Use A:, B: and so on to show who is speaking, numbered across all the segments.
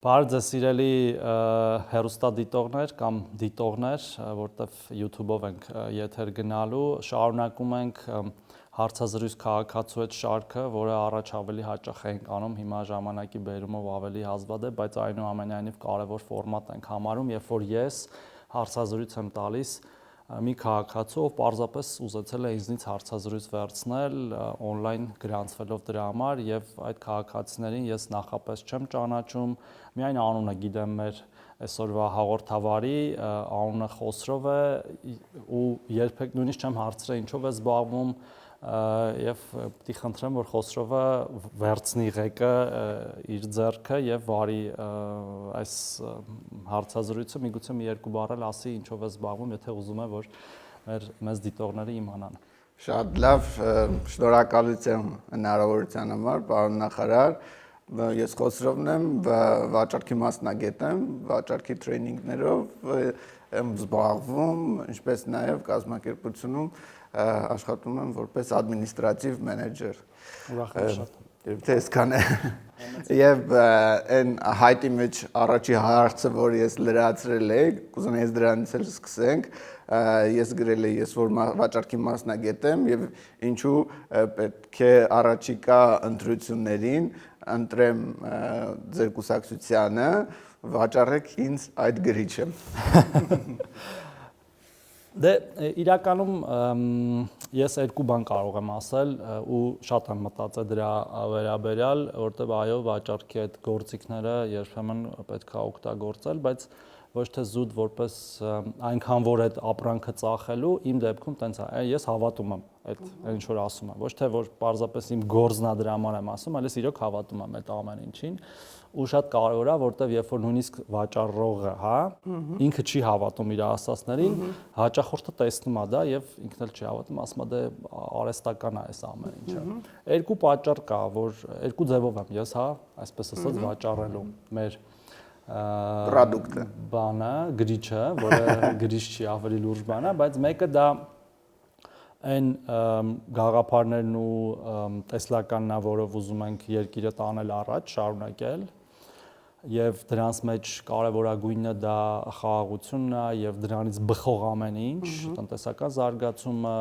A: Բարդ է սիրելի հեռուստադիտողներ կամ դիտողներ, որտեվ YouTube-ով ենք եթեր գնալու, շարունակում ենք հարցազրույց քաղաքացու հետ շարքը, որը առաջ ավելի հաճախ ենք անում, հիմա ժամանակի բերումով ավելի հազվադեպ, բայց այնուամենայնիվ կարևոր ֆորմատ ենք համարում, երբ որ ես հարցազրույց եմ տալիս մի քաղաքացու, ով պարզապես ուզեցել է ինձնից հարցազրույց վերցնել, on-line գրանցվելով դրա համար, եւ այդ քաղաքացիներին ես նախապես չեմ ճանաչում, միայն անունը գիտեմ մեր այսօրվա հաղորդավարի, անունը Խոսրով է, ու երբեք նույնիսկ չեմ հարցրել ինչով է զբաղվում, եւ պիտի խնդրեմ, որ Խոսրովը վերցնի ղեկը իր ձեռքը եւ վարի այս հարցազրույցը, միգուցե մի երկու բառ ասի ինչով է զբաղվում, եթե ուզում է, որ մեզ դիտողները իմանան։
B: Շատ լավ, շնորհակալություն հնարավորության համար, պարոն նախարար։ Ես Խոսրովն եմ, վաճառքի մասնագետ եմ, վաճառքի տրեյնինգներով եմ զբաղվում, ինչպես նաև կազմակերպությունում աշխատում եմ որպես ադմինիստրատիվ մենեջեր։
A: Ուրախ եմ շատ։
B: Թե այսքան է։ Եվ այն հայտի մեջ առաջի հարցը, որ ես լրացրել եմ, կուզենայի դրանից էլ սկսենք, ես գրել եմ, ես որ վաճառքի մասնագետ եմ եւ ինչու պետք է առաջիկա ընտրություններին ընտրեմ ձեր կուսակցությանը, վաճառեք ինձ այդ գրիչը։
A: Դե իրականում ես երկու բան կարող եմ ասել ու շատ եմ մտածել դրա վերաբերյալ, որտեղ այո, վաճառքի այդ գործիքները երբեմն պետք է օգտագործել, բայց ոչ թե զուտ որպես այնքան որ այդ ապրանքը ծախելու, իմ դեպքում տենց է, ես հավատում եմ այդ ինչ որ ասում եմ, ոչ թե որ պարզապես իմ գործնա դրա համար եմ ասում, այլև իրոք հավատում եմ այդ ամեն ինչին, ու շատ կարևոր է, որտեվ երբ որ նույնիսկ վաճառողը, հա, ինքը չի հավատում իր ասածներին, հաճախորդը տեսնում է դա եւ ինքն էլ չի հավատում, ասում է դե արհեստական է այս ամեն ինչը։ Երկու պատճառ կա, որ երկու ձևով եմ ես, հա, այսպես ասած վաճառելու մեր
B: պրոդուկտը
A: բանը, գրիչը, որը գրիչ չի, ավելի լուրջ բան է, բայց մեկը դա այն գաղափարներն ու տեսլականն է, որով ուզում ենք երկիրը տանել առաջ, շարունակել, եւ դրանց մեջ կարևորագույնը դա խաղաղությունն է եւ դրանից բխող ամեն ինչ, տնտեսական զարգացումը,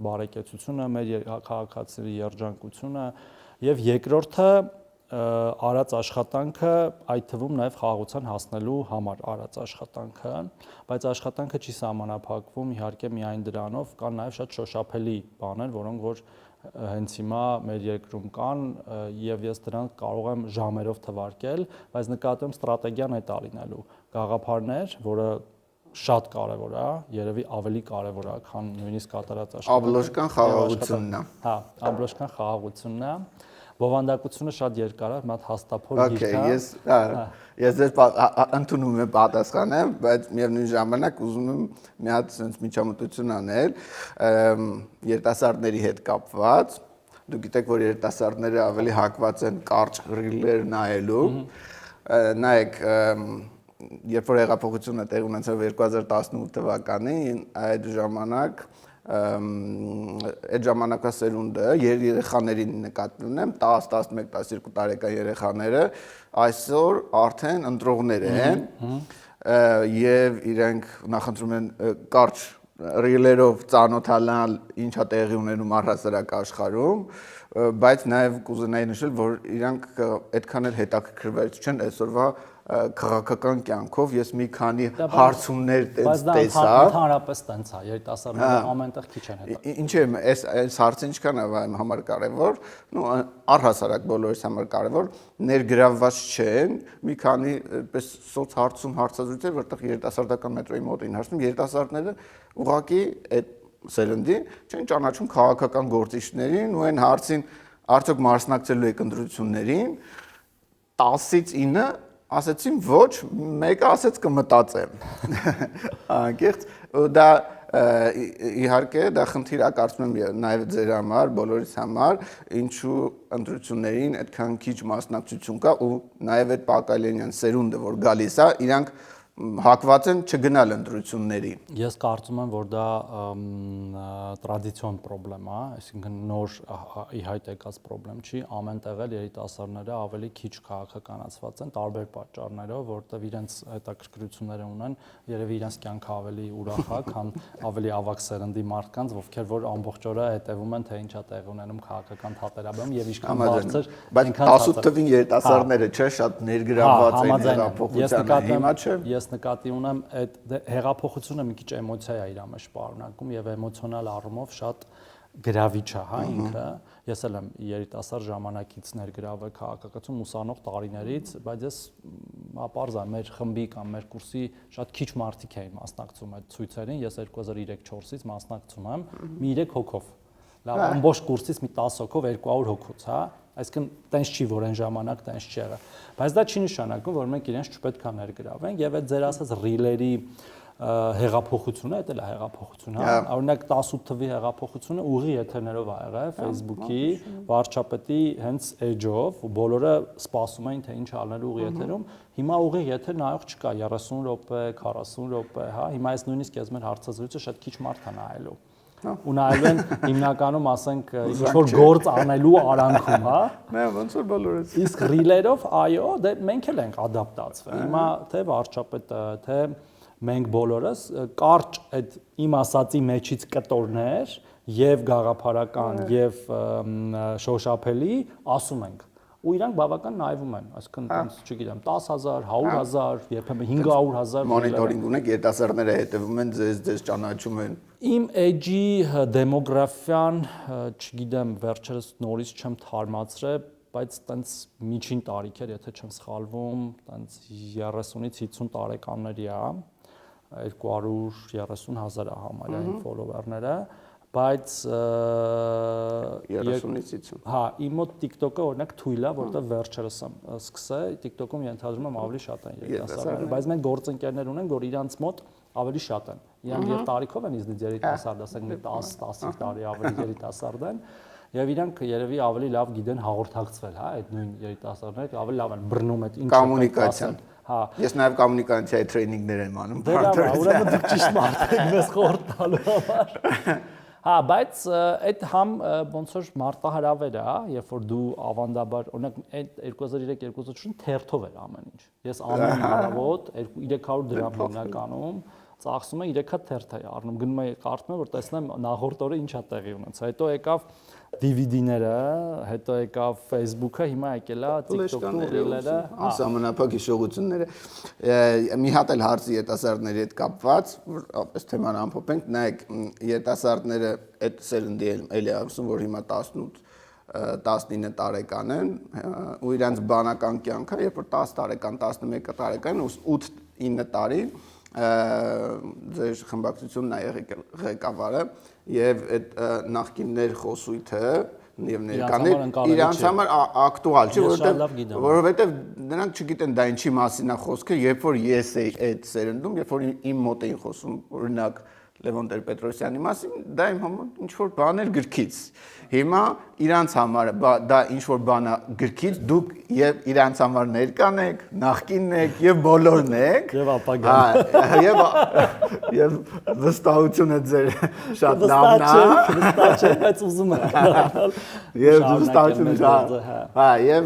A: բարեկեցությունը, մեր քաղաքացիների երջանկությունը եւ երկրորդը արած աշխատանքը, այդ թվում նաև խաղաղության հասնելու համար արած աշխատանքը, բայց աշխատանքը չի սահմանափակվում իհարկե միայն դրանով, կան նաև շատ շոշափելի բաներ, որոնք որ հենց հիմա մեր երկրում կան եւ ես դրանք կարող եմ ժամերով թվարկել, բայց նկատում ստրատեգիան այդ ալինելու գաղափարներ, որը շատ կարևոր է, երևի ավելի կարևոր է, քան նույնիսկ կատարած աշխատանքը։
B: Աբլոշկան խաղաղությունն է։
A: Հա, աբլոշկան խաղաղությունն է։ Բովանդակությունը շատ երկար է, մատ հաստափոր գիրք է։
B: Ես ձեզ ընդունում եմ պատասխանեմ, բայց միևնույն ժամանակ ուզում եմ մի հատ sense միջամտություն անել երիտասարդների հետ կապված։ Դուք գիտեք, որ երիտասարդները ավելի հակված են կարճ ռիլներ նայելու։ Նայեք, երբ որ հեղափոխությունը տեղի ունեցավ 2018 թվականին, այդ ժամանակ այդ ժամանակվա սերունդը երեխաներին նկատի ունեմ 10, 11, 12 տարեկան երեխաները այսօր արդեն ընտրողներ են եւ իրենք նախընտրում են կարճ ռիլերով ծանոթանալ ինչա տեղի ունենում առհասարակ աշխարհում, բայց նաեւ կուզենայի նշել, որ իրանք այդքան էլ հետաքրքրված չեն այսօրվա քաղաքական կյանքով, ես մի քանի հարցումներ տեսա։
A: Բայց դա ընդհանրապես տենց է, երիտասարդները ամենտեղ քիչ են հետաքրքրվում։
B: Ինչ է, այս հարցը ինչքան է իմ համար կարևոր, առհասարակ բոլորիս համար կարևոր, ներգրավված չեն մի քանի այդպես սոցհարցում հարցազրույցեր, որտեղ երիտասարդական մետրոյի մոտ էին հարցնում, երիտասարդները ուղղակի այդ սերնդի չեն ճանաչում քաղաքական գործիչներին ու այն հարցին արդյոք մասնակցելու եք ընտրություններին 10-ից 9 ասեցին ոչ, մեկը ասեց կմտածեմ։ Անկեղծ, դա իհարկե դա խնդիր է, կարծում եմ նաև ձեր համար, բոլորիս համար, ինչու ընտրություններին այդքան քիչ մասնակցություն կա ու նաև այդ Պակալյանյան սերունդը, որ գալիս է, իրանք հակված են չգնալ ընտրությունների։
A: Ես կարծում եմ, որ դա տրադիցիոն խնդրեմ է, այսինքն նոր ի հայտ եկած խնդրեմ չի, ամեն տեղ էլ երիտասարդները ավելի քիչ քաղաքականացված են տարբեր պատճառներով, որտեղ իրենց հետաքրքրությունները ունեն, երևի իրենց կյանքը ավելի ուրախ է, քան ավելի ավագ սերնդի մարդկանց, ովքեր որ ամբողջ օրը հետևում են, թե ինչա տեղի ունենում քաղաքական թատերաբեմ եւ ինչքան բարձր,
B: բայց 18 թվին երիտասարդները չէ շատ ներգրավված են հեղափոխությանը, հիմա չէ։
A: Ես նկատի ունեմ այդ հեղափոխությունը մի քիչ էմոցիա է իր մեջ պարունակում եւ էմոցիոնալ առումով շատ գրավիչ է, հա ինքը։ Ես էլ եմ երիտասարդ ժամանակից ներգրավել քաղաքականություն ուսանող տարիներից, բայց ես ապարզա մեր խմբի կամ մեր կուրսի շատ քիչ մարդիկ էին մասնակցում այդ ցույցերին, ես 2003-4-ից մասնակցում եմ մի 3 հոգով։ Լավ, ամբողջ կուրսից մի 10 հոգով 200 հոգուց, հա։ Այսինքն տենց չի, որ այն ժամանակ տենց չի եղել։ Բայց դա չի նշանակում, որ մենք իրենց չպետք է ներգրավենք եւ այդ ձեր ասած ռիլերի հեղափոխությունը, դա էլ է հեղափոխություն, հա։ Օրինակ 18 թվի հեղափոխությունը ուղի եթերներով ա եղել Facebook-ի, վարչապետի հենց էջով, բոլորը սպասում էին թե ինչ անելու ուղի եթերում։ Հիմա ուղի եթեր նայող չկա 30 րոպե, 40 րոպե, հա։ Հիմա այս նույնիսկ ես մեր հարցազրույցը շատ քիչ մարդ է նայելու։ Ու նայելու են հիմնականում ասենք ինչ-որ գործ անելու արանքում, հա։
B: Ոնց որ բոլորս։
A: Իսկ ռիլերով, այո, դե մենք էլ ենք ադապտացվել։ Հիմա թե վարչապետը, թե մենք բոլորս կարճ այդ իմ ասածի մեջից կտորներ եւ գաղափարական եւ շոշափելի ասում ենք։ Ու իրանք բավական նայվում են, այսինքն այնց, չգիտեմ, 10,000, 100,000, երբեմն 500,000
B: մոնիտորինգ ունեք, երիտասարդները հետևում են, ձեզ ճանաչում են։
A: Իմ էջի դեմոգրաֆիան, չգիտեմ, վերջերս նորից չեմ թարմացրել, բայց տենց միջին տարիքեր, եթե չեմ սխալվում, տենց 30-ից 50 տարեկանների է, 230,000 է համարյա իմ ֆոլովերները, բայց
B: 30-ից 50։
A: Հա, իմ մոտ TikTok-ը օրինակ թույլ է, որտեղ վերջերս եմ սկսել, TikTok-ում ենթադրում եմ ավելի շատ են երիտասարդներ, բայց մենք գործընկերներ ունենք, որ իրանց մոտ ավելի շատ են։ Իրանք եւ տարիքով են իզնից երիտասարդ, ասենք մի 10-15 տարի ավելի երիտասարդ են, եւ իրանք երևի ավելի լավ գիտեն հաղորդակցվել, հա, այդ նույն երիտասարդները ավելի լավ են բռնում այդ ինչ
B: կոմունիկացիան։
A: Հա,
B: ես նաեւ կոմունիկացիայի տրեյնինգներ եմ անում։
A: Դե լավ, ուրեմն դուք ճիշտ մարդ եք մեզ խորհուրդ տալու համար։ Հա, բայց այդ համ ոնց որ մարտահրավեր է, երբ որ դու ավանդաբար, օրինակ այդ 2003-2004 թերթով էր ամեն ինչ։ Ես ամեն առավոտ 300 դրամ հիմնականում ծախսում եմ 3 հատ թերթ էի առնում, գնում եմ կարդում եմ, որ տեսնեմ նախորդ օրը ինչ է տեղի ունեցել։ Հետո եկավ DVD-ները, հետո եկավ Facebook-ը, հիմա եկել է TikTok-ը, Reel-երը,
B: անսահմանափակ հիշողությունները։ Մի հատ էլ հարցի երիտասարդների հետ կապված, որապես թեման ամփոփենք, նայեք, երիտասարդները այդ սերնդի էլի ասում, որ հիմա 18-19 տարեկան են, ու իրանց բանական կյանքը, երբ որ 10 տարեկան, 11 տարեկան, 8-9 տարի ձեր խմբակցությունն է եղել ղեկավարը եւ այդ նախկիններ խոսույթը եւ ներկաներ իրանց համար ակտուալ չի, որովհետեւ նրանք չգիտեն դա ինչի մասին է խոսքը, երբ որ ես էի այդ սերնդում, երբ որ իմ մոտ էին խոսում օրինակ Լևոն Տեր-Պետրոսյանի մասին, դա իմ համար ինչ որ բան էր գրքից։ Հիմա իրանց համար դա ինչ որ բան է գրքից, դուք եւ իրանց համար ներկան եք, նախկինն եք եւ բոլորն եք
A: եւ ապագան։
B: Եվ վստահությունը ձեր շատ լավն է։
A: Վստահ չէ, բայց ուզում եմ գնալ։
B: Եվ վստահությունը, հա, եւ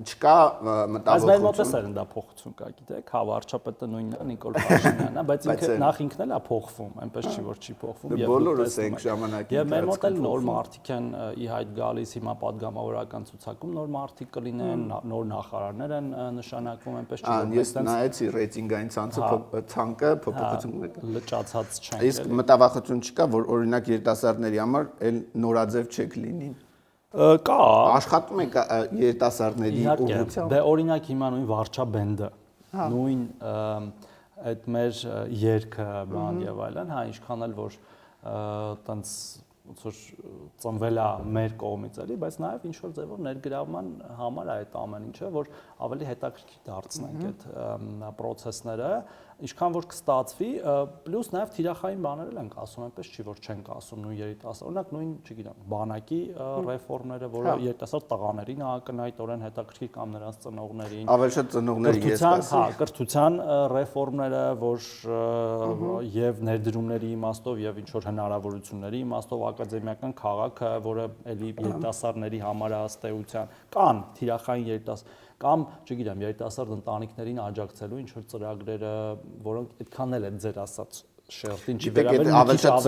B: չկա մտավորություն։
A: Բայց մեր մոտ է սերնդափոխություն կա, գիտեք, հա, վարչապետը նույնն է, Նիկոլ Փաշինյանն է, բայց ինքը նախ ինքն էլ է փոխվում, այնպես չի որ չի փոխվում
B: եւ բոլորս ենք ժամանակին։
A: Եվ մեր մոտ էլ նոր մարդիկ են ի հայտ գալիս, հիմա падգամավորական ցուցակում նոր մարդիկ կլինեն, նոր նախարարներ են նշանակվում, այնպես չի որ
B: ես նայեցի ռեյտինգային ցանկը փոփոխություն
A: լճացած չեն։
B: Իսկ մտավախություն չկա, որ օրինակ երիտասարդների համար էլ նորաձև չեք լինին։
A: Կա
B: աշխատում եք երիտասարդների ուղղությամբ։
A: Դե օրինակ հիմա նույն վարչաբենդը, նույն այդ մեր երգը, բան եւ այլն, հա, ինչքան էլ որ տենց ոնց որ ծնվել է մեր կողմից էլի, բայց նաեւ ինչ որ ձևով ներգրավման համար է այդ ամեն ինչը, որ ավելի հետաքրքիր դարձնենք այդ process-ները, ինչքան որ կստացվի, պլյուս նաև թիրախային բաներ ենք ասում, այնպես չի որ չենք ասում նույն երիտասարդ, օրինակ նույն, չգիտեմ, բանակի ռեֆորմները, որը երիտասարդ տղաներին ակնհայտորեն հետաքրքիր կամ նրանց ծնողներին,
B: ավելի շատ ծնողների ես
A: ասում, կրթության ռեֆորմները, որ եւ ներդրումների իմաստով եւ ինչ որ հնարավորությունների իմաստով ակադեմիական քաղաքը, որը էլի երիտասարդների համար է ըստեյության, կան թիրախային երիտասարդ կամ, չգիտեմ, երիտասարդ ընտանիքներին աջակցելու ինչ որ ծրագրերը, որոնք այդքան էլ է ձեր ասած շերտին չի վերաբերում,
B: ավելի շատ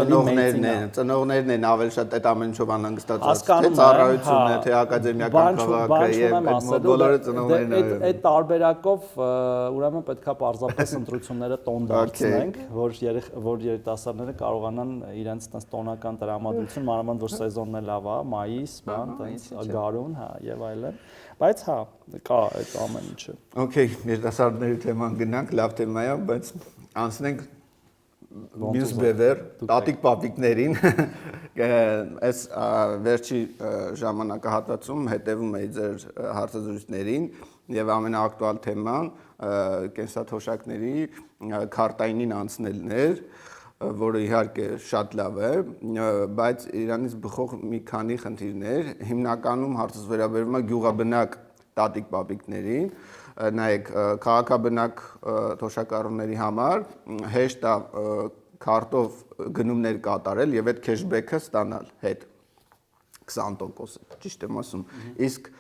B: ծնողներն են ավելի շատ այդ ամեն ինչով անհանգստացած, թե ծառայությունը, թե ակադեմիական քաղաքը եւ այդ բոլորը ծնողներն են։
A: Այդ տարբերակով ուրեմն պետքա պարզապես ընտրությունները տոն դարձնենք, որ երիտասարդները կարողանան իրենց տես տոնական տրամադրություն, մանավանդ որ սեզոնն է լավ է, մայիս, բան, տես գարուն, հա, եւ այլն, բայց հա, կա այդ ամեն ինչը։
B: Okay, երիտասարդների թեման գնանք, լավ թեմա է, բայց անցնենք մյուս բևեր, տատիկ պապիկներին, այս վերջի ժամանակահատվածում հետևում էի ձեր հարցազրույցներին եւ ամենաակտուալ թեման կենսաթոշակների քարտայինին անցնելն էր, որը իհարկե շատ լավ է, բայց իրանից բխող մի քանի խնդիրներ, հիմնականում հարցս վերաբերում է գյուղաբնակ տատիկ պապիկներին, նայեք քաղաքաբնակ թոշակառուների համար հեշտ է քարտով գնումներ կատարել եւ այդ քեշբեքը ստանալ հետ 20%, ճիշտ եմ ասում, իսկ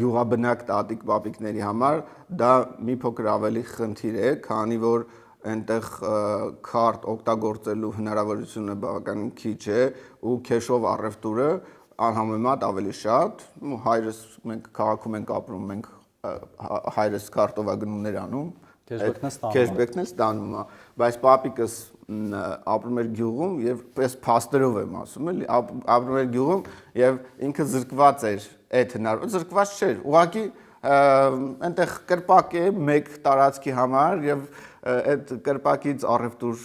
B: գյուղաբնակ տատիկ պապիկների համար դա մի փոքր ավելի խնդիր է, քանի որ այնտեղ քարտ օգտագործելու հնարավորությունը բավականին քիչ է ու քեշով առևտուրը անհամեմատ ավելի շատ, հայրս մենք քաղաքում ենք ապրում, մենք հայրս քարտով է գնումներ անում, քեշբեքն է ստանում, բայց պապիկս ապրում էր գյուղում եւ պես փաստերով եմ ասում, էլի, ապրում էր գյուղում եւ ինքը զրկված էր այդ զրկված չէր, ուղղակի այնտեղ կրպակ է մեկ տարածքի համար եւ այդ կրպակից առևտուր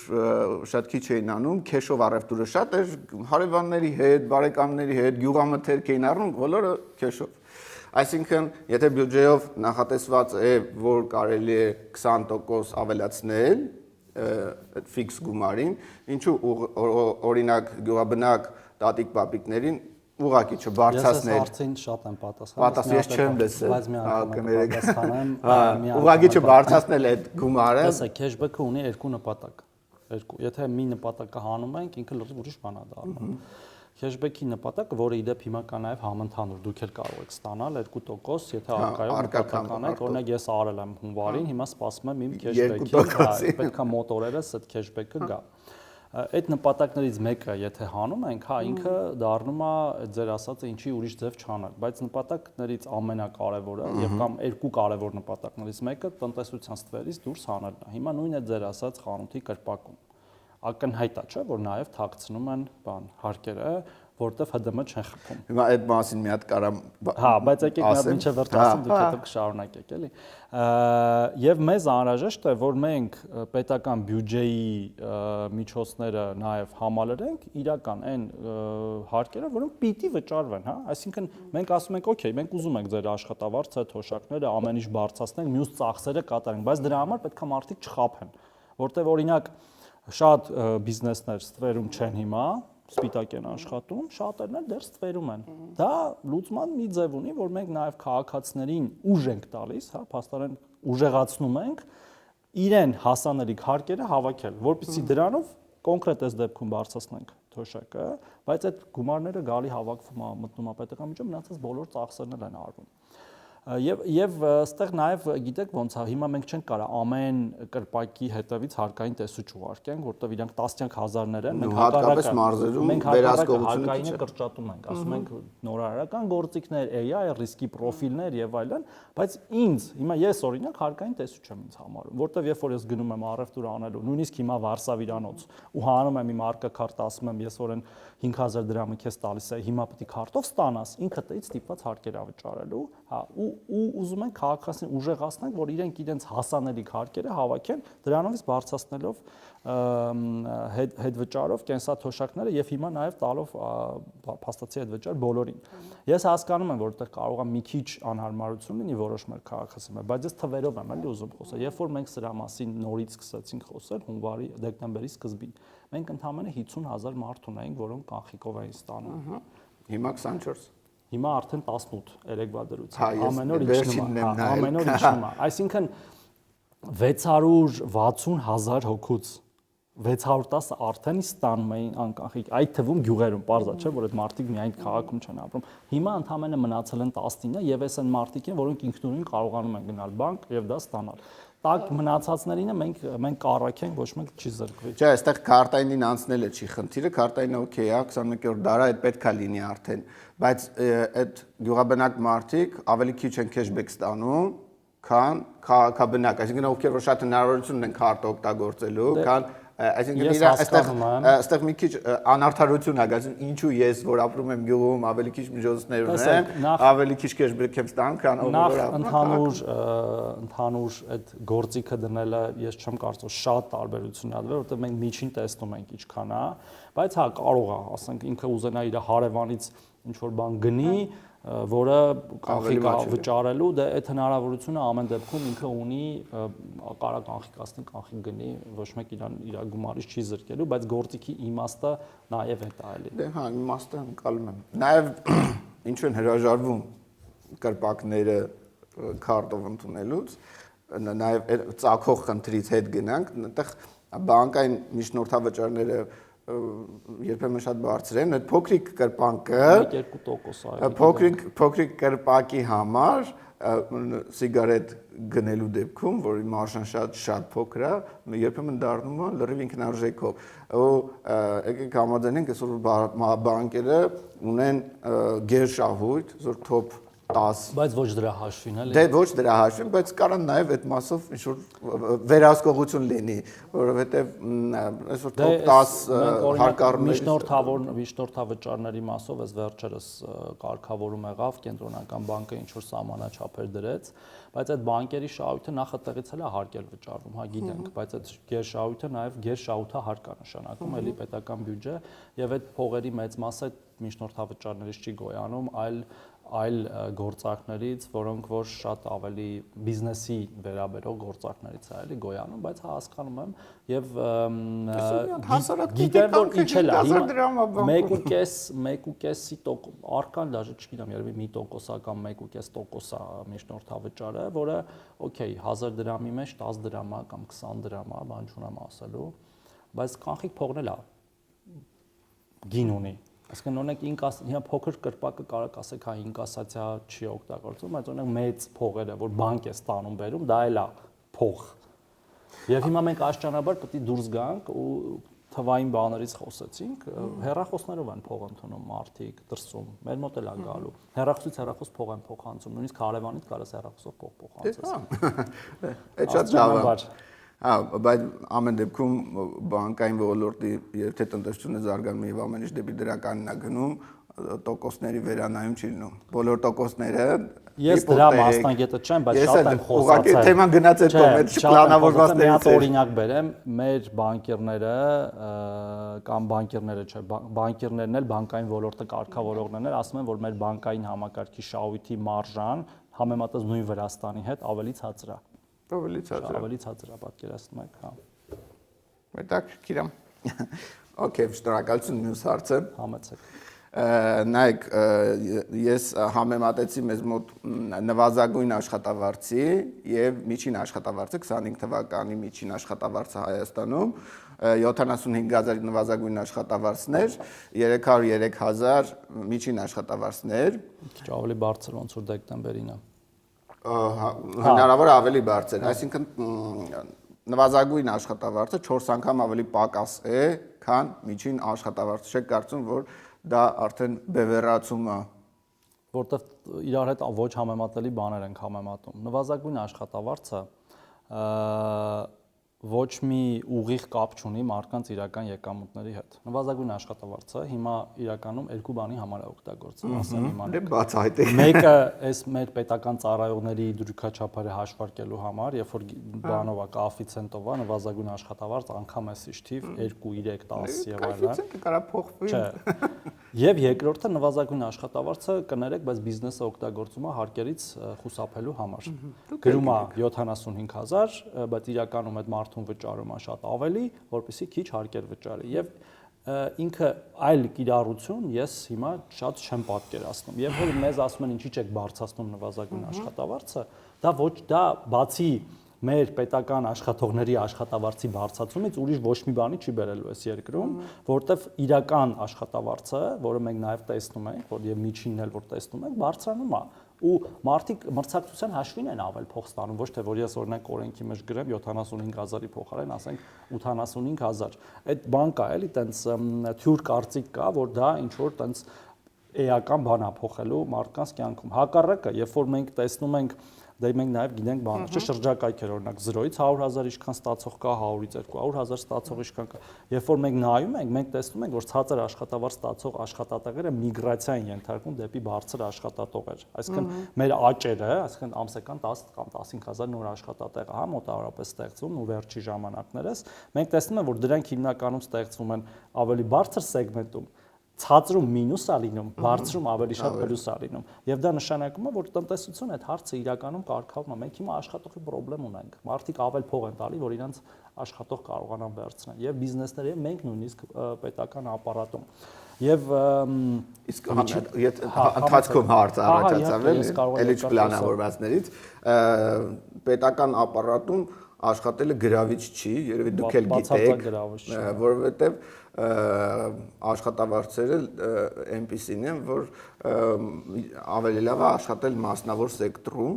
B: շատ քիչ էին անում, քեշով առևտուրը շատ էր, հարևանների հետ, բարեկամների հետ, գյուղամթերք էին առնում, բոլորը քեշով։ Այսինքն, եթե բյուջեով նախատեսված է, որ կարելի է 20% ավելացնել այդ ֆիքս գումարին, ինչու օրինակ գյուղաբնակ տատիկ պապիկներին ուղղակի չբարձրացնել։
A: Ես արդեն շատ եմ պատասխանում։
B: Ես չեմ լսել։
A: Բայց մի անգամ պատասխանեմ։
B: Ուղղակի չբարձրացնել այդ գումարը։
A: Տեսեք, քեշբեքը ունի երկու նպատակ։ Եթե մի նպատակը հանում ենք, ինքը լրիվ ուրիշ բան է դառնում։ Քեշբեքի նպատակը, որը իդեպ հիմա կա նաև համընդհանուր, դուք էլ կարող եք ստանալ 2%, եթե արկայով նպատական եք, օրինակ ես արել եմ հունվարին, հիմա սպասում եմ իմ քեշբեքի, պետքա մոտորերս այդ քեշբեքը գա։ Այդ նպատակներից մեկը, եթե հանում ենք, հա, ինքը դառնում է ձեր ասածը ինչի ուրիշ ձև չանել, բայց նպատակներից ամենակարևորը եւ կամ երկու կարևոր նպատակներից մեկը տնտեսության ստվերից դուրս հանելն է։ Հիմա նույնը ձեր ասած խանութի կրպակում ակնհայտ է, չէ, որ նաև թաքցնում են բան հարկերը, որտեվ ՀԴՄ չեն խփում։
B: Հիմա այդ մասին մի հատ կարամ
A: հա, բայց եկեք նա մինչև վերջ ասեմ, դուք հետո կշարունակեք, էլի։ Եվ մեզ անհրաժեշտ է, որ մենք պետական բյուջեի միջոցները նաև համալրենք իրական այն հարկերը, որոնք պիտի վճարվեն, հա։ Այսինքն մենք ասում ենք, օքեյ, մենք ուզում ենք ձեր աշխատավարձը, թոշակները, ամեն ինչ բարձրացնենք, մյուս ծախսերը կատարենք, բայց դրա համար պետք է մարդիկ չխափեն, որտեվ օրինակ շատ բիզնեսներ ստվերում չեն հիմա, սպիտակ են աշխատում, շատերն էլ դեռ ստվերում են։ Դա լուծման մի ձև ունի, որ մենք նաև քաղաքացիներին ուժ ենք տալիս, հա, փաստորեն ուժեղացնում ենք իրեն հասանելիք հարկերը հավաքել, որպեսզի դրանով կոնկրետ այս դեպքում բարձրացնենք թոշակը, բայց այդ գումարները գալի հավաքվում է, մտնում է պետական բյուջե, մնացած բոլոր ծախսերն են արվում։ Եվ այստեղ նաև գիտեք ոնց է, հիմա մենք չենք կարող ամեն կրպակի հետևից հարկային տեսուչ ուղարկենք, որտեղ իրանք տասնյակ հազարներ են, մենք
B: հատկապես մարզերում
A: վերահսկողությունը կրճատում ենք, ասում ենք նորարարական գործիքներ, AI, ռիսկի պրոֆիլներ եւ այլն, բայց ինձ հիմա ես օրինակ հարկային տեսուչ եմ ինձ համարում, որտեղ երբ որ ես գնում եմ առևտուր անելու, նույնիսկ հիմա Վարշավիրանոց ու հանում եմ իմ արկակարտ, ասում եմ ես օրեն 5000 դրամը քեզ տալիս է, հիմա պետք է քարտով ստանաս, ինքդ էից ստիպված հարկեր ավճարելու, հա, ու ու ուզում են քաղաքացիներին ուժեղացնել, որ իրենք իրենց հասանելիք հարկերը հավաքեն, դրանից բարձրացնելով հետ վճարով կենսաթոշակները եւ հիմա նաեւ տալով փաստացի հետ վճար բոլորին։ Ես հասկանում եմ, որ այդտեղ կարող է մի քիչ անհարմարություն լինի որոշ մեր քաղաքացիներ, բայց ես թվերով եմ էլի ուզում խոսել։ Երբ որ մենք սրա մասին նորից սկսեցինք խոսել հունվարի, դեկտեմբերի սկզբին, մենք ընդամենը 50,000 մարդ ունեինք, որոնք կանխիկով էին ստանում։
B: Հիմա 24։
A: Հիմա արդեն 18 երեկվա դրությամբ։
B: Ամեն
A: օր իջնում է, ամեն օր իջնում է։ Այսինքն 660,000 հոգուց 610 արդեն ստանում էին անկանխիկ, այդ թվում գյուղերում, պարզա չէ, որ այդ մարդիկ միայն քաղաքում չեն ապրում։ Հիմա ընդամենը մնացել են 19-ը եւ այս են մարդիկ են, որոնք ինքնուրույն կարողանում են գնալ բանկ եւ դա ստանալ։ Տակ մնացածներինը մենք կառաքենք, ոչ մեկ չի զրկվի։
B: Չէ, այստեղ քարտայինին անցնելը չի խնդիրը, քարտայինը օքեյ է, 21-րդ դարը այդ պետքա լինի արդեն, բայց այդ գյուղաբնակ մարդիկ ավելի քիչ են քեշբեք ստանում, քան քաղաքաբնակ, այսինքն ովքեր որ շատ հնարավորություն ունեն քարտը օգտագործելու, քան այսինքն այստեղ մի քիչ անարդարություն ա գալիս, ինչու ես որ ապրում եմ գյուղում ավելի քիչ միջոցներ ունեմ, ավելի քիչ քեշբեք եմ ստանում, քան ով որ
A: ընդհանուր այդ գործիքը դնելը ես չեմ կարծում շատ տարբերություն ա դրել, որովհետև մենք միջին տեսնում ենք ինչքան է, բայց հա կարող է, ասենք ինքը ուզենա իր հարևանից ինչ որ բան գնի, որը կանխիկ վճարելու, դե այդ հնարավորությունը ամեն դեպքում ինքը ունի, կարա կանխիկացնի, կանխիկ գնի, ոչ մեկ իր գումարից չի զրկելու, բայց գործիքի իմաստը նաև է դա էլի։
B: Դե հա, իմաստը ընկալում եմ։ Նաև ինչու են հրաժարվում կրպակները քարտով ընդունելուց, նաև ծագող խնդրից հետ գնանք, այդտեղ բանկային միջնորդավճարները երբեմն շատ բարձր են, այդ փոքրիկ կրպանքը
A: 1-2%
B: փոքրիկ կրպակի համար սիգարետ գնելու դեպքում, որի մարժան շատ փոքր է, երբեմն դառնում է լրիվ ինքնարժեքով։ Ու եկեք համաձայնենք, այսօր բանկերը ունեն գերշահույթ, այսօր top 10,
A: բայց ոչ դրա հաշվին էլի։
B: Դե ոչ դրա հաշվին, բայց կարան նաև այդ մասով ինչ-որ վերահսկողություն լինի, որովհետև այսօր top 10 հարկառուներ
A: միջնորդավճարների մասով այս վերջերս կարգավորում եղավ, կենտրոնական բանկը ինչ-որ սահմանաչափեր դրեց, բայց այդ բանկերի շահույթը նախ այդտեղից էլ է հարկ վճարվում, հա գիտենք, բայց այդ գերշահույթը նաև գերշահութը հարկ է նշանակում, էլի պետական բյուջե, եւ այդ փողերի մեծ մասը միջնորդավճարներից չի գոյանում, այլ գործարքներից, որոնք որ շատ ավելի բիզնեսի վերաբերող գործարքներից է էլի գոյանում, բայց հասկանում եմ եւ գիտեմ որ ինչ էլ է 1.5%-ի արքան դաժե չգիտեմ, երևի 1% կամ 1.5% է միջնորդավճարը, որը օքեյ 1000 դրամի մեջ 10 դրամ է կամ 20 դրամ է, բան չունեմ ասելու, բայց կանխիկ փողն էլ է գին ունի։ Այսինքն օրինակ հիմա փոքր կրպակը կարող ասեք հա ինկասացիա չի օգտագործում, բայց օրինակ մեծ փողերը, որ բանկ է ստանում բերում, դա էլ է փող։ Եվ հիմա մենք աշճանաբար պետք է դուրս գանք ու թվային բաներից խոսեցինք, հեռախոսներով են փող ընդունում մարդիկ դրսում, մեր մոտ էլ է գալու։ Հեռախոսից հեռախոս փող են փոխանցում, նույնիսկ հարևանից կարաս հեռախոսով փող փոխանցես։
B: Այդ շատ լավ է։ Հա, բայց ամեն դեպքում բանկային ոլորտի եւ թե տնտեսությունը զարգանում եւ ամեն ինչ դեպի դրականն է գնում, տոկոսների վերանայում չի լինում։ Բոլոր տոկոսները
A: ես դրա մասնագետը չեմ, բայց շատ եմ խոսացել։
B: Ուղղակի թեման գնաց այդ կողմից չպլանավորվածներից
A: է։ Մի օրինակ բերեմ, մեր բանկերները կամ բանկերները չէ, բանկերներն էլ բանկային ոլորտը կարգավորողներն էլ ասում են, որ մեր բանկային համակարգի շահույթի մարժան համեմատած նույն Վրաստանի հետ ավելի ցածր է։
B: Ավելի
A: ցածր է, պատկերացնում եք, հա։
B: Հետաքրքիր է։ Okay, շնորհակալություն մյուս հարցը։
A: Համեցեք։
B: Նայեք, ես համեմատեցի մեզ մոտ նվազագույն աշխատավարձի եւ միջին աշխատավարձը 25 թվականի միջին աշխատավարձը Հայաստանում 75000 նվազագույն աշխատավարձներ, 303,000 միջին աշխատավարձներ։
A: Քիչ ավելի բարձր ոնց որ դեկտեմբերին է։
B: Հնարավոր ավելի բարձր, այսինքն նվազագույն աշխատավարձը 4 անգամ ավելի պակաս է, քան միջին աշխատավարձը։ Չեք կարծում, որ դա արդեն բևեռացում է,
A: որտեղ իրար հետ ոչ համեմատելի բաներ ենք համեմատում։ Նվազագույն աշխատավարձը ոչ մի ուղիղ կապ չունի մարդկանց իրական եկամուտների հետ։ Նվազագույն աշխատավարձը հիմա իրականում երկու բանի համար է օգտագործվում, ասեմ իմանալու։
B: Դե բացահայտեք։
A: Մեկը այս մեր պետական ծառայողների դրույքաչափերը հաշվարկելու համար, երբ որ բանով է, կոэֆիցիենտով է, նվազագույն աշխատավարձ անգամ էս իշտիվ 2, 3, 10 եւ այլն։
B: Կոэֆիցիենտը կարա փոխվի։
A: Չէ։ Եվ երկրորդը նվազագույն աշխատավարձը կներեք, բայց բիզնեսը օգտագործում է հարկերից խուսափելու համար։ Գրում է 75000, բայց իրականում այդ մարդուն վճարում է շատ ավելի, որպեսզի քիչ հարկեր վճարի։ Եվ ինքը այլ կիրառություն ես հիմա շատ չեմ պատկերացնում։ Երբ որ մեզ ասում են ինչի՞ չեք բարձրացնում նվազագույն աշխատավարձը, դա բացի մեր պետական աշխատողների աշխատավարձի բարձրացումից ուրիշ ոչ մի բանի չի բերելու այս երկրում, որտեվ իրական աշխատավարձը, որը մենք նաև տեսնում ենք, որ եւ միջինն էլ որ տեսնում ենք, բարձրանում է ու մարդիկ մրցակցության հաշվին են ավել փող ստանում, ոչ թե որ ես օրինակ օրենքի մեջ գրեմ 75000-ի փոխարեն ասենք 85000։ Այդ բան կա էլի, տենց թյուր կարծիք կա, որ դա ինչ որ տենց էական բան է փոխելու մարդկանց կյանքում։ Հակառակը, երբ որ մենք տեսնում ենք դե մենք նաև գիտենք բանը, չէ՞ շրջակայքեր օրինակ 0-ից 100000 ինչքան ստացող կա, 100-ից 200000 ստացող ինչքան կա։ Երբ որ մենք նայում ենք, մենք տեսնում ենք, որ ցածր աշխատավարձ ստացող աշխատատեղերը միգրացիա են ենթարկում դեպի բարձր աշխատատողեր։ Այսինքն մեր աճերը, այսինքն ամսական 10 կամ 15000 նոր աշխատատեղ է մոտավորապես ստեղծվում ու վերջի ժամանակներս մենք տեսնում ենք, որ դրանք հիմնականում ստեղծվում են ավելի բարձր սեգմենտում, ցածրում մինուս է լինում, բարձրում ավելի շատ պլյուս է լինում։ Եվ դա նշանակում է, որ տնտեսությունը այդ հարցը իրականում կարգավորում է։ Մենք հիմա աշխատողի խնդրեմ ունենք։ Մարդիկ ավել փող են տալի, որ իրենց աշխատող կարողանան վերցնել։ Եվ բիզնեսները, եւ մենք նույնիսկ պետական ապարատում։ Եվ
B: իսկ ընթացքում հարց առաջացավ էլի պլանավորվածներից պետական ապարատում աշխատելը գրավիչ չի, երևի դուք էլ գիտեք, որովհետև աշխատավարձերը այնպիսին են, որ ավելի լավ է աշխատել մասնավոր սեկտորում,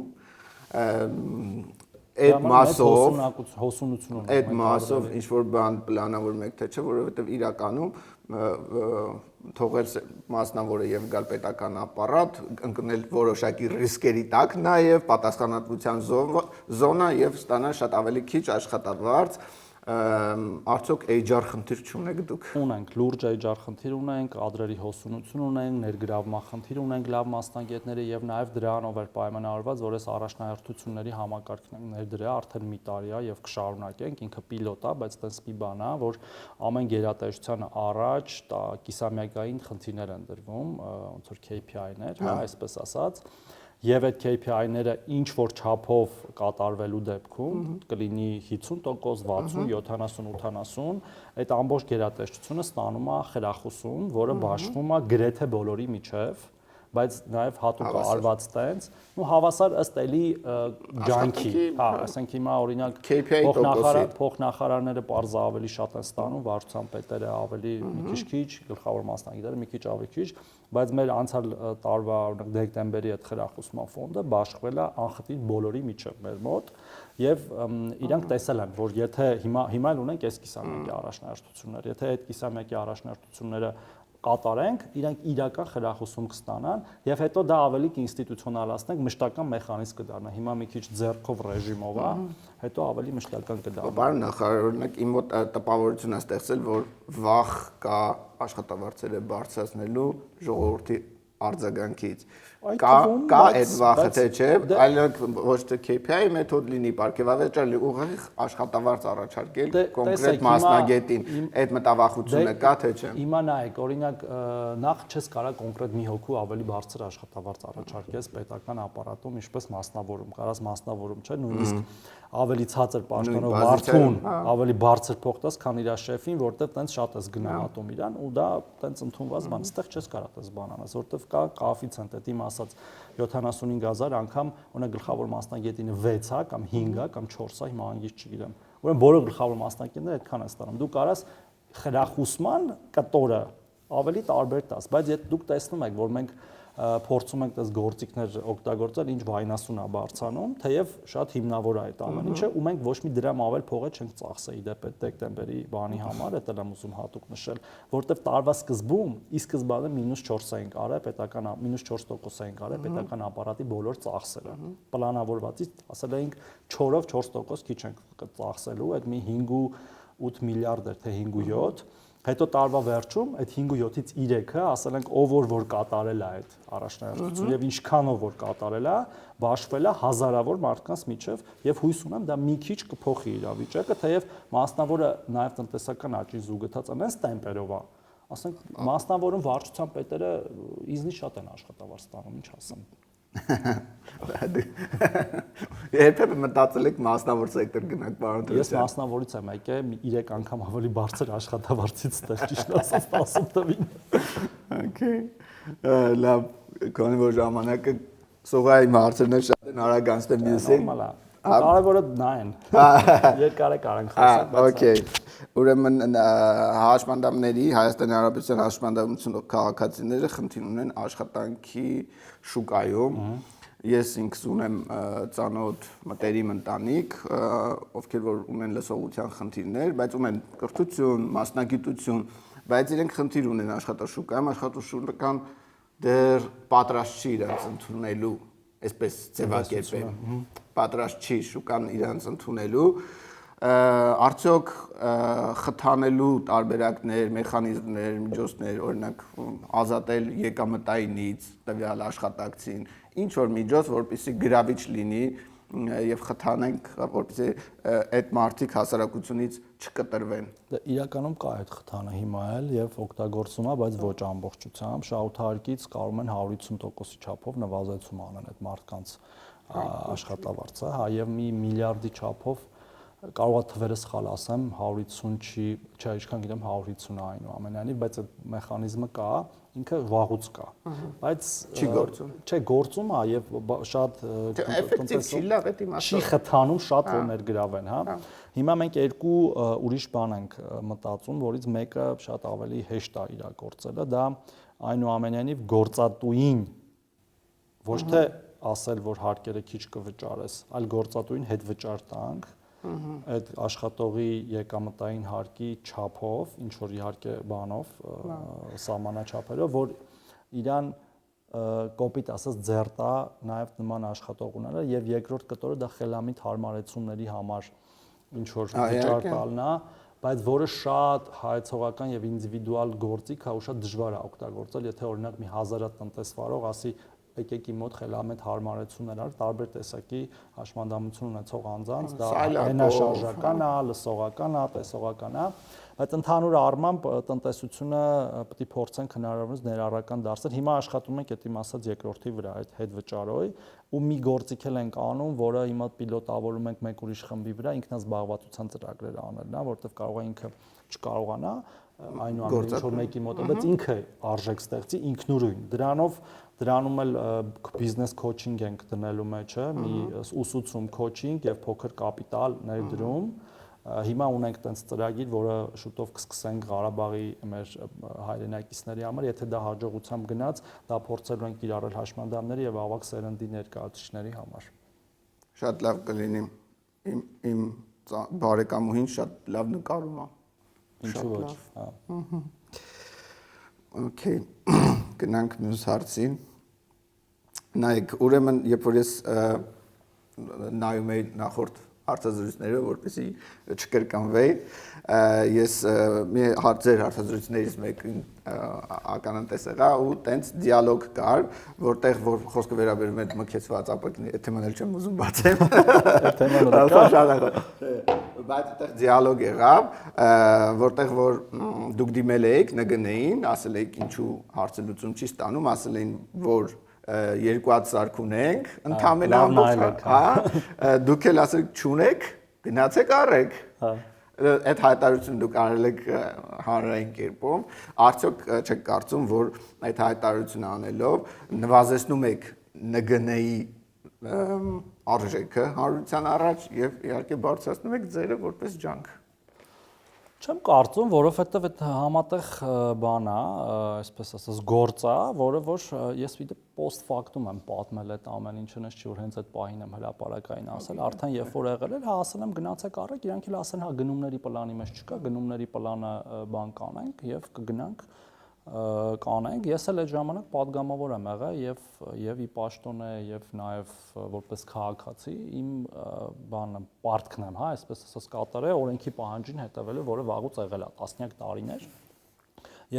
B: այդ մասով ինչ որ բան պլանավորում եք թե չէ, որովհետև իրականում թողել մասնավորը եւ գալ պետական ապարատ, ընկնել որոշակի ռիսկերի տակ նաեւ պատասխանատվության զոնա եւ ստանալ շատ ավելի քիչ աշխատավարձ, արդյոք HR խնդիր չունեք դուք։
A: Ունենք լուրջ HR խնդիր ունենք, ադրերի հոսունություն ունենք, ներգրավման խնդիր ունենք լավ մասնագետների եւ նաեւ դրանով էր պայմանավորված, որ այս առաջնահերթությունների համակարգն ենք ներդրել արդեն մի տարի է եւ կշարունակենք, ինքը պիլոտ է, բայց տես մի բան է, որ ամեն գերատեսչության առաջ կիսամյակային խնդիրներ են դրվում, ոնց որ KPI-ներ, այսպես ասած։ Եվ այդ KPI-ները ինչ որ չափով կատարվելու դեպքում կլինի 50%, 60, 70, 80, այդ ամբողջ գերատեսչությունը ստանում է խրախուսում, որը բաշխվում է գրեթե բոլորի միջև, բայց նաև հատուկ արված տենց, ու հավասար ըստ էլի ջանքի, ասենք հիմա օրինակ փոխնախարարները պարզ ավելի շատ են ստանում, վարչության պետերը ավելի մի քիչ, գլխավոր մասնագետները մի քիչ ավելի քիչ, բայց մեր անցյալ տարվա օրինակ դեկտեմբերի այդ խրախուսման ֆոնդը բաշխվել է անխտիր բոլորի միջև մեր մոտ եւ իրանք տեսել են, որ եթե հիմա էլ ունենք այս կիսամյակի առաջնահերթություններ, եթե այդ կիսամյակի առաջնահերթությունները կատարենք, իրանք իրական խրախուսում կստանան եւ հետո դա ավելի կինստիտուցիոնալացնենք, մշտական մեխանիզմ կդառնա։ Հիմա մի քիչ ձեռքով ռեժիմով է, հետո ավելի մշտական կդառնա։
B: Պարոն նախարար, օրինակ իմ մոտ տպավորություն է ստեղծել, որ վախ կա աշխատավարձերը բարձրացնելու ժողովրդի արձագանքից։ Կա այդ վախը թե չէ, այլ ոչ թե KPI մեթոդ լինի, պարգևավեճար ուղղակի աշխատավարձ առաջարկել կոնկրետ մասնագետին, այդ մտավախությունը կա թե չէ։
A: Հիմա նայեք, օրինակ նախ չես կարա կոնկրետ մի հոգու ավելի բարձր աշխատավարձ առաջարկես պետական ապարատում, ինչպես մասնավորում, կարաս մասնավորում չէ, նույնիսկ ավելի ցածր պաշտոնով մարդուն ավելի բարձր փող տաս, քան իր շեֆին, որտեղ տենց շատ ես գնահատում իրան ու դա տենց ընդունված բան, այստեղ չես կարա տես բան անես, որտեղ կա կոэֆիցիենտ, այդ իմ ասած 75000 անգամ օրինակ գլխավոր մասնագետինը 6 է կամ 5 է կամ 4 է, հիմա անգից չգիտեմ։ Ուրեմն բոլոր գլխավոր մասնագետները այդքան են ստանում։ Դու կարաս խրախուսման կտորը ավելի տարբեր տաս, բայց եթե դուք տեսնում եք, որ մենք փորձում ենք այս գործիքներ օգտագործել, ինչ վայնասուն է բարձանում, թեև շատ հիմնավոր է այդ ամեն ինչը, ու մենք ոչ մի դրամ ավել փողը չենք ծախսել դեպ դեկտեմբերի բանի համար, դա եմ ուզում հատուկ նշել, որտեվ տարվա սկզբում ի սկզբանե -4 էինք արել պետական -4% էինք արել պետական ապարատի բոլոր ծախսերը։ Պլանավորվածից ասել էինք 4-ով 4% քիչ ենք ծախսելու, այդ մի 5.8 միլիարդ էր, թե 5.7, հետո տարվա վերջում այդ 5.7-ից 3-ը ասել ենք ով որ կատարել է այդ առաջնահերթությունը եւ ինչքանով որ կատարել է, բաշխվել է հազարավոր մարդկանց միջև եւ հույս ունեմ դա մի քիչ կփոխի իրավիճակը, թեև մասնավորը նաեւ տնտեսական աճի զուգընթաց այնպես տեմպերով է, ասենք մասնավորում վարչության պետերը իզնի շատ են աշխատավարձ ստանում, ինչ ասեմ։
B: Երբեմն մտածել եք մասնավոր սեկտոր գնանք, պարոն Տրոսյան։
A: Ես մասնավորից եմ եկել 3 անգամ ավելի բարձր աշխատավարձից ստեղ ճիշտ ասած 10 տվին։
B: Okay։ Լավ, քանի որ ժամանակը սողայի հարցերն շատ են արագ անցնել մյուսին։
A: Նորմալ է։ Կարևորը նա են։ Երկար է կարանք խոսել, բայց
B: Okay։ Ուրեմն հաշմանդամների Հայաստանի Հանրապետության հաշմանդամություն քաղաքացիները խնդիր ունեն աշխատանքի շուկայում։ Ես ինքս ունեմ ծանոթ մտերիմ ընտանիք, ովքեր որ ունեն լսողության խնդիրներ, բայց ունեն կրթություն, մասնագիտություն, բայց իրենք խնդիր ունեն աշխատաշուկայում, աշխատաշուկան դեռ պատրաստ չի իրենց ընդունելու, այսպես ձևակերպել, պատրաստ չի շուկան իրենց ընդունելու, արդյոք խթանելու տարբերակներ, մեխանիզմներ, միջոցներ, օրինակ ազատել եկամտայինից տվյալ աշխատակցին, ինչ որ միջոց, որպեսզի գրավիչ լինի եւ խթանենք, որպեսզի այդ մարդիկ հասարակությունից չկտրվեն։
A: Իրականում կա այդ խթանը հիմա էլ եւ օգտագործում է, բայց ոչ ամբողջությամբ, շահութարկից կարող են 150%-ի չափով նվազեցում անեն այդ մարդկանց աշխատավարձը, հա, եւ մի միլիարդի չափով կարող է թվերը սխալ ասեմ 150 չի, չէ, ինչքան գիտեմ 150 է այնուամենայնիվ, բայց այդ մեխանիզմը կա, ինքը վաղուց կա, բայց
B: չի գործում։
A: Չէ, գործում է եւ շատ
B: էֆեկտիվ չի, լավ է դիմացը։
A: Չի խթանում շատ որ ներգրավեն, հա։ Հիմա մենք երկու ուրիշ բան ենք մտածում, որից մեկը շատ ավելի հեշտ է իրագործելը, դա այնուամենայնիվ գործատուին ոչ թե ասել, որ հարկերը քիչ կվճարես, այլ գործատուին հետ վճար տանք այդ աշխատողի եկամտային հարկի չափով, ինչ որ իհարկե բանով, սահմանաչափերով, որ իրան կոպիտ ասած ձեռ տա նաև նման աշխատող ունենալը եւ երկրորդ կտորը դա խելամիտ հարմարեցումների համար ինչ որ վճար տալն է, բայց որը շատ հայեցողական եւ ինդիվիդուալ գործիք է ու շատ դժվար է օգտագործել, եթե օրինակ մի հազարատ տնտեսվարող ասի եկեք իմ մոտ խելամիտ հարմարեցումներ ար տարբեր տեսակի հաշմանդամություն ունեցող անձանց, դա հենաշարժական է, լսողական է, տեսողական է, բայց ընդհանուր առմամբ տնտեսությունը պետք է փորձենք հնարավորինս ներառական դարձնել։ Հիմա աշխատում ենք այդ իմ ասած երկրորդի վրա, այդ հետ վճարոյ, ու մի գործիք էլ ենք անում, որը հիմա պիլոտավորում ենք մեկ ուրիշ խմբի վրա, ինքնազբաղվածության ծրագրեր անելն է, որտեղ կարող է ինքը չկարողանա այնուամենայնիվ ինչ որ մեկի մոտ, բայց ինքը արժեք ստեղծի ինքնուրույն։ Դրանում էլ բիզնես քոչինգ ենք դնելու մեջը, մի ուսուցում քոչինգ եւ փոքր կապիտալ ներդրում։ Հիմա ունենք տենց ծրագիր, որը շուտով կսկսենք Ղարաբաղի մեր հայրենակիցների համար, եթե դա հաջողությամբ գնաց, դա փորձելու ենք կիրառել հաշմանդամների եւ ավագ սերնդի ներկայացուցիչների համար։
B: Շատ լավ կլինի։ Իմ բարեկամուհին շատ լավ նկարում է։
A: Ինչու ոչ, հա։
B: Okay, գնանք մյուս հարցին։ Նայեք, ուրեմն երբ որ ես նայում էի նախորդ հարցազրույցները, որպեսզի չկրկնվեի, ես մի ձեր հարցազրույցներից մեկին ականատես եղա ու տենց դիալոգ կար, որտեղ որ խոսքը վերաբերում է մկեցված ապակին, այդ թեման էլ չեմ ուզում բացեմ։
A: Այդ թեման
B: բայց այդտեղ դիալոգ եղավ, որտեղ որ դուք դիմել եք ՆԳՆ-ին, ասել եք ինչու հարցը լուծում չի ստանում, ասել էին որ երկու հատ սարք ունենք, ընդամենը ամբողջ, հա, դուք էլ ասել եք չունեք, գնացեք առեք։ Այդ հայտարարությունը դուք արել եք հանրային կերպով, արդյոք չեք կարծում, որ այդ հայտարարությունը անելով նվազեցնում եք ՆԳՆ-ի արժեքը հանրության առաջ եւ իհարկե բարձրացնում եք ձերը որպես ջանք։
A: Չեմ կարծում, որովհետև այդ համատեղ բան է, այսպես ասած, գործ է, որը որ ես իդե post factum եմ պատմել այդ ամեն ինչը, նես չի որ հենց այդ պահին եմ հրապարակային ասել, արդեն երբ որ եղել էր, հա ասել եմ գնացեք առեք, իրանք էլ ասեն, հա գնումների պլանի մեջ չկա, գնումների պլանը բան կանենք եւ կգնանք կանենք, ես էլ այդ ժամանակ падգամավոր եմ եղել եւ ի պաշտոնե եւ նաեւ որպես քաղաքացի իմ բանը պարտքն եմ, հա, այսպես ասած կատարել օրենքի պահանջին հետևելու, որը վաղուց եղել է տասնյակ տարիներ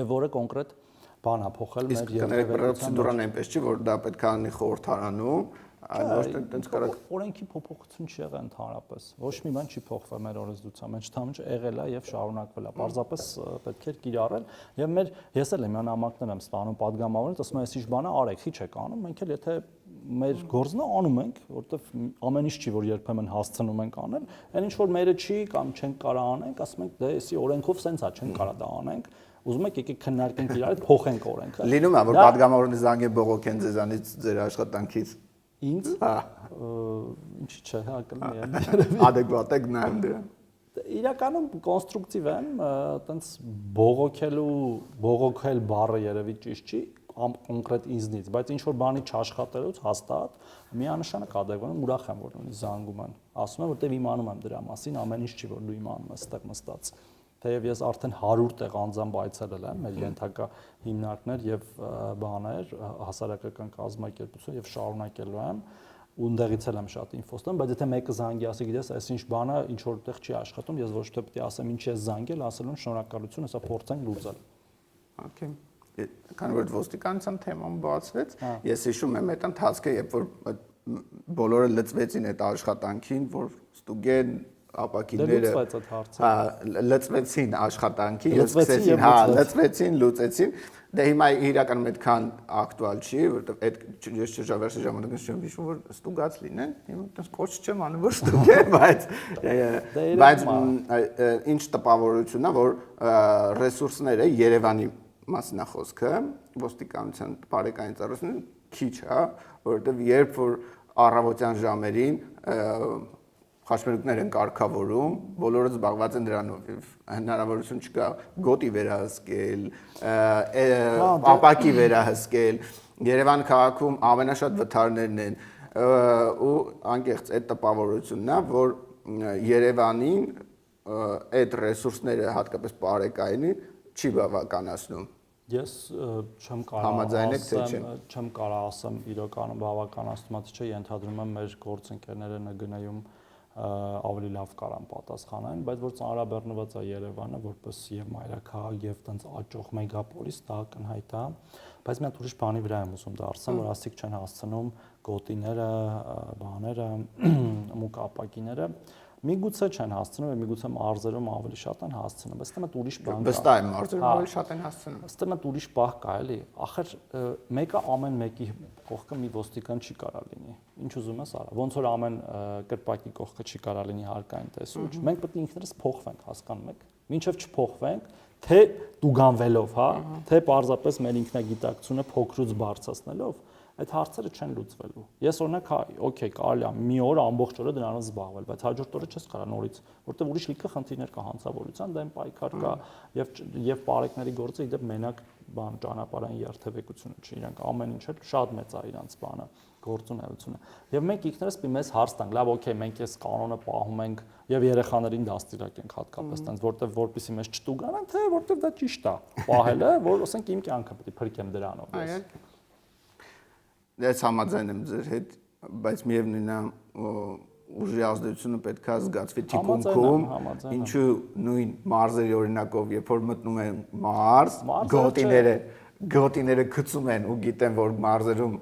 A: եւ որը կոնկրետ բան է փոխել մեր
B: երկրի պրոցեդուրան այնպես չի, որ դա պետք է անի խորհրդարանում, այլ ոչ թե այդպես կարող
A: օրենքի փոփոխություն չի եղել ընդհանրապես։ Ոչ մի բան չի փոխվել մեր օրենսդրության մեջ, դա ինչ եղել է եւ շարունակվել է։ Պարզապես պետք է կիրառել եւ ես էլ եմ նամակներ եմ ստանում падգամավորից, ասում եմ, այս ինչ բանը արեք, ի՞նչ եք անում, մենք էլ եթե մեր գործն անում ենք, որովհետեւ ամեն ինչ չի, որ երբեմն հասցնում ենք անել, այն ինչ որ մերը չի կամ չենք կարող անենք, ասում ենք, դե էսի օրենքով սենց է, չենք կարող դա անենք։ Ուզում եք եկեք քննարկենք իրար հետ, փոխենք օրենքը։
B: Լինում է, որ падգամավորը զանգի բողոքեն ձեզանից ձեր աշխատանքից։
A: Ինձ։
B: Հա։
A: Ինչի՞ չէ, հա կլինի։
B: Adekvat եք նայում դրան։
A: Իրականում կոնստրուկտիվ եմ, այտենց բողոքել բառը երևի ճիշտ չի, կոնկրետ ինձնից, բայց ինչ որ բանի չաշխատելուց հաստատ միանշանակ adekvat ուրախ եմ, որ նույնիսկ զանգում են։ Ասում եմ, որտեվ իմանում եմ դրա մասին, ամեն ինչ չի, որ դու իմանում ես այդտեղ նստած։ Թեև ես արդեն 100 տեղ անձամբ այցելել եմ, մեր ենթակա հիմնարկներ եւ բաներ, հասարակական կազմակերպություն եւ շարունակելու եմ, ու ընդեղից եմ շատ ինֆո ստանում, բայց եթե մեկը զանգի ասի, գիտես, այս ինչ բանը ինչ որտեղ չի աշխատում, ես ոչ թե պետք է ասեմ, ինչ ես զանգել, ասելուն շնորհակալություն, հեսա փորձենք լուծել։
B: Okay. Քանի որ ոստիկանության թեման բացվեց, ես հիշում եմ այդ ընթացքը, երբ որ բոլորը լծվեցին այդ աշխատանքին, որ ստուգեն ապակիները լծվեցին աշխատանքի, ես սկսեցին, հա, լծվեցին, լուծեցին, դե հիմա իրականում այդքան ակտուալ չի, որովհետև այդ ես շրջավերսի ժամանակ չեմ հիշում, որ ստուգած լինեն, հիմա այդպես կոչ չեմ անում, որ ստուգեմ, բայց ինչ տպավորություն է, որ ռեսուրսները Երևանի մասին է խոսքը, ոստիկանության բարեկային ծառայությունն քիչ է, որովհետև երբ որ առավոտյան ժամերին խաչմերուկներ են կարգավորում, բոլորը զբաղված են դրանով, հնարավորություն չկա գոտի վերահսկել, ապակի վերահսկել, Երևան քաղաքում ամենաշատ վթարներն են ու անկեղծ այդ տպավորությունն է, որ Երևանին այդ ռեսուրսները հատկապես բարեկայինի չի բավականացնում։
A: Ես չեմ կարող ասեմ իրականում բավականացնում չէ, ենթադրում եմ մեր գործընկերները ՆԳՆ-ում ավելի լավ կարան պատասխանեն, բայց որ ծանրաբեռնված է Երևանը որպես եւ մայրաքաղաք եւ տենց աճող մեգապոլիս, դա ակնհայտ է, բայց մի հատ ուրիշ բանի վրա եմ ուզում դարձնել, որ ասիկ չեն հասցնում գոտիները, բաները, մուկ ապակիները, միգուցե չեն հասցնում, եւ միգուցե մարզերում ավելի շատ են հասցնում, բայց դա ուրիշ բան կա։
B: Վստահ եմ, մարզերում ավելի շատ են հասցնում։
A: Ըստ էմ ուրիշ բախ կա, էլի։ Ախր մեկը ամեն մեկի կողքը մի ոստիկան չի կարա լինի։ Ինչ ուզում ես արա։ Ոնց որ ամեն կրպակի կողքը չի կարա լինի հարկային տեսուչ։ Մենք պետք է ինքներս փոխվենք, հասկանում եք։ Մինչև չփոխվենք, թե դուգանվելով, հա, թե պարզապես մեր ինքնագիտակցությունը փոքրուց բարձրացնելով, այդ հարցերը չեն լուծվելու։ Ես օրինակ, օքեյ, կարելի է մի օր ամբողջ օրը դրանով զբաղվել, բայց հաջորդ օրը չես կարող նորից, որտեղ ուրիշ լիքը խնդիրներ կա հանցավորության դեմ պայքար կա եւ պարեկների գործը իդեպ մենակ բան ճանապարհային երթևեկությունը չի, իրանք ամեն ինչ էլ շատ մեծ է իրանց բանը, գործունեությունը։ Եվ մենք ինքներս մեզ հարց տանք, լավ, օքեյ, մենք այս կանոնը պահում ենք եւ երեխաներին դաստիարակենք հատկապես տենց, որտեղ որպեսի մեզ չտուգանան, թե որտեղ դա ճիշտ է։ Պահելը, որ ասենք իմ կյանքը պետք է փրկեմ դրանով ես։
B: Ես համաձայն եմ ձեր հետ, բայց միևնույնն է ուժի ազդեցությունը պետք է զգացվի թիկունքում, ինչու նույն մարզերի օրինակով, երբ որ մտնում են մարզ, գոտիները գցում են ու գիտեն, որ մարզերում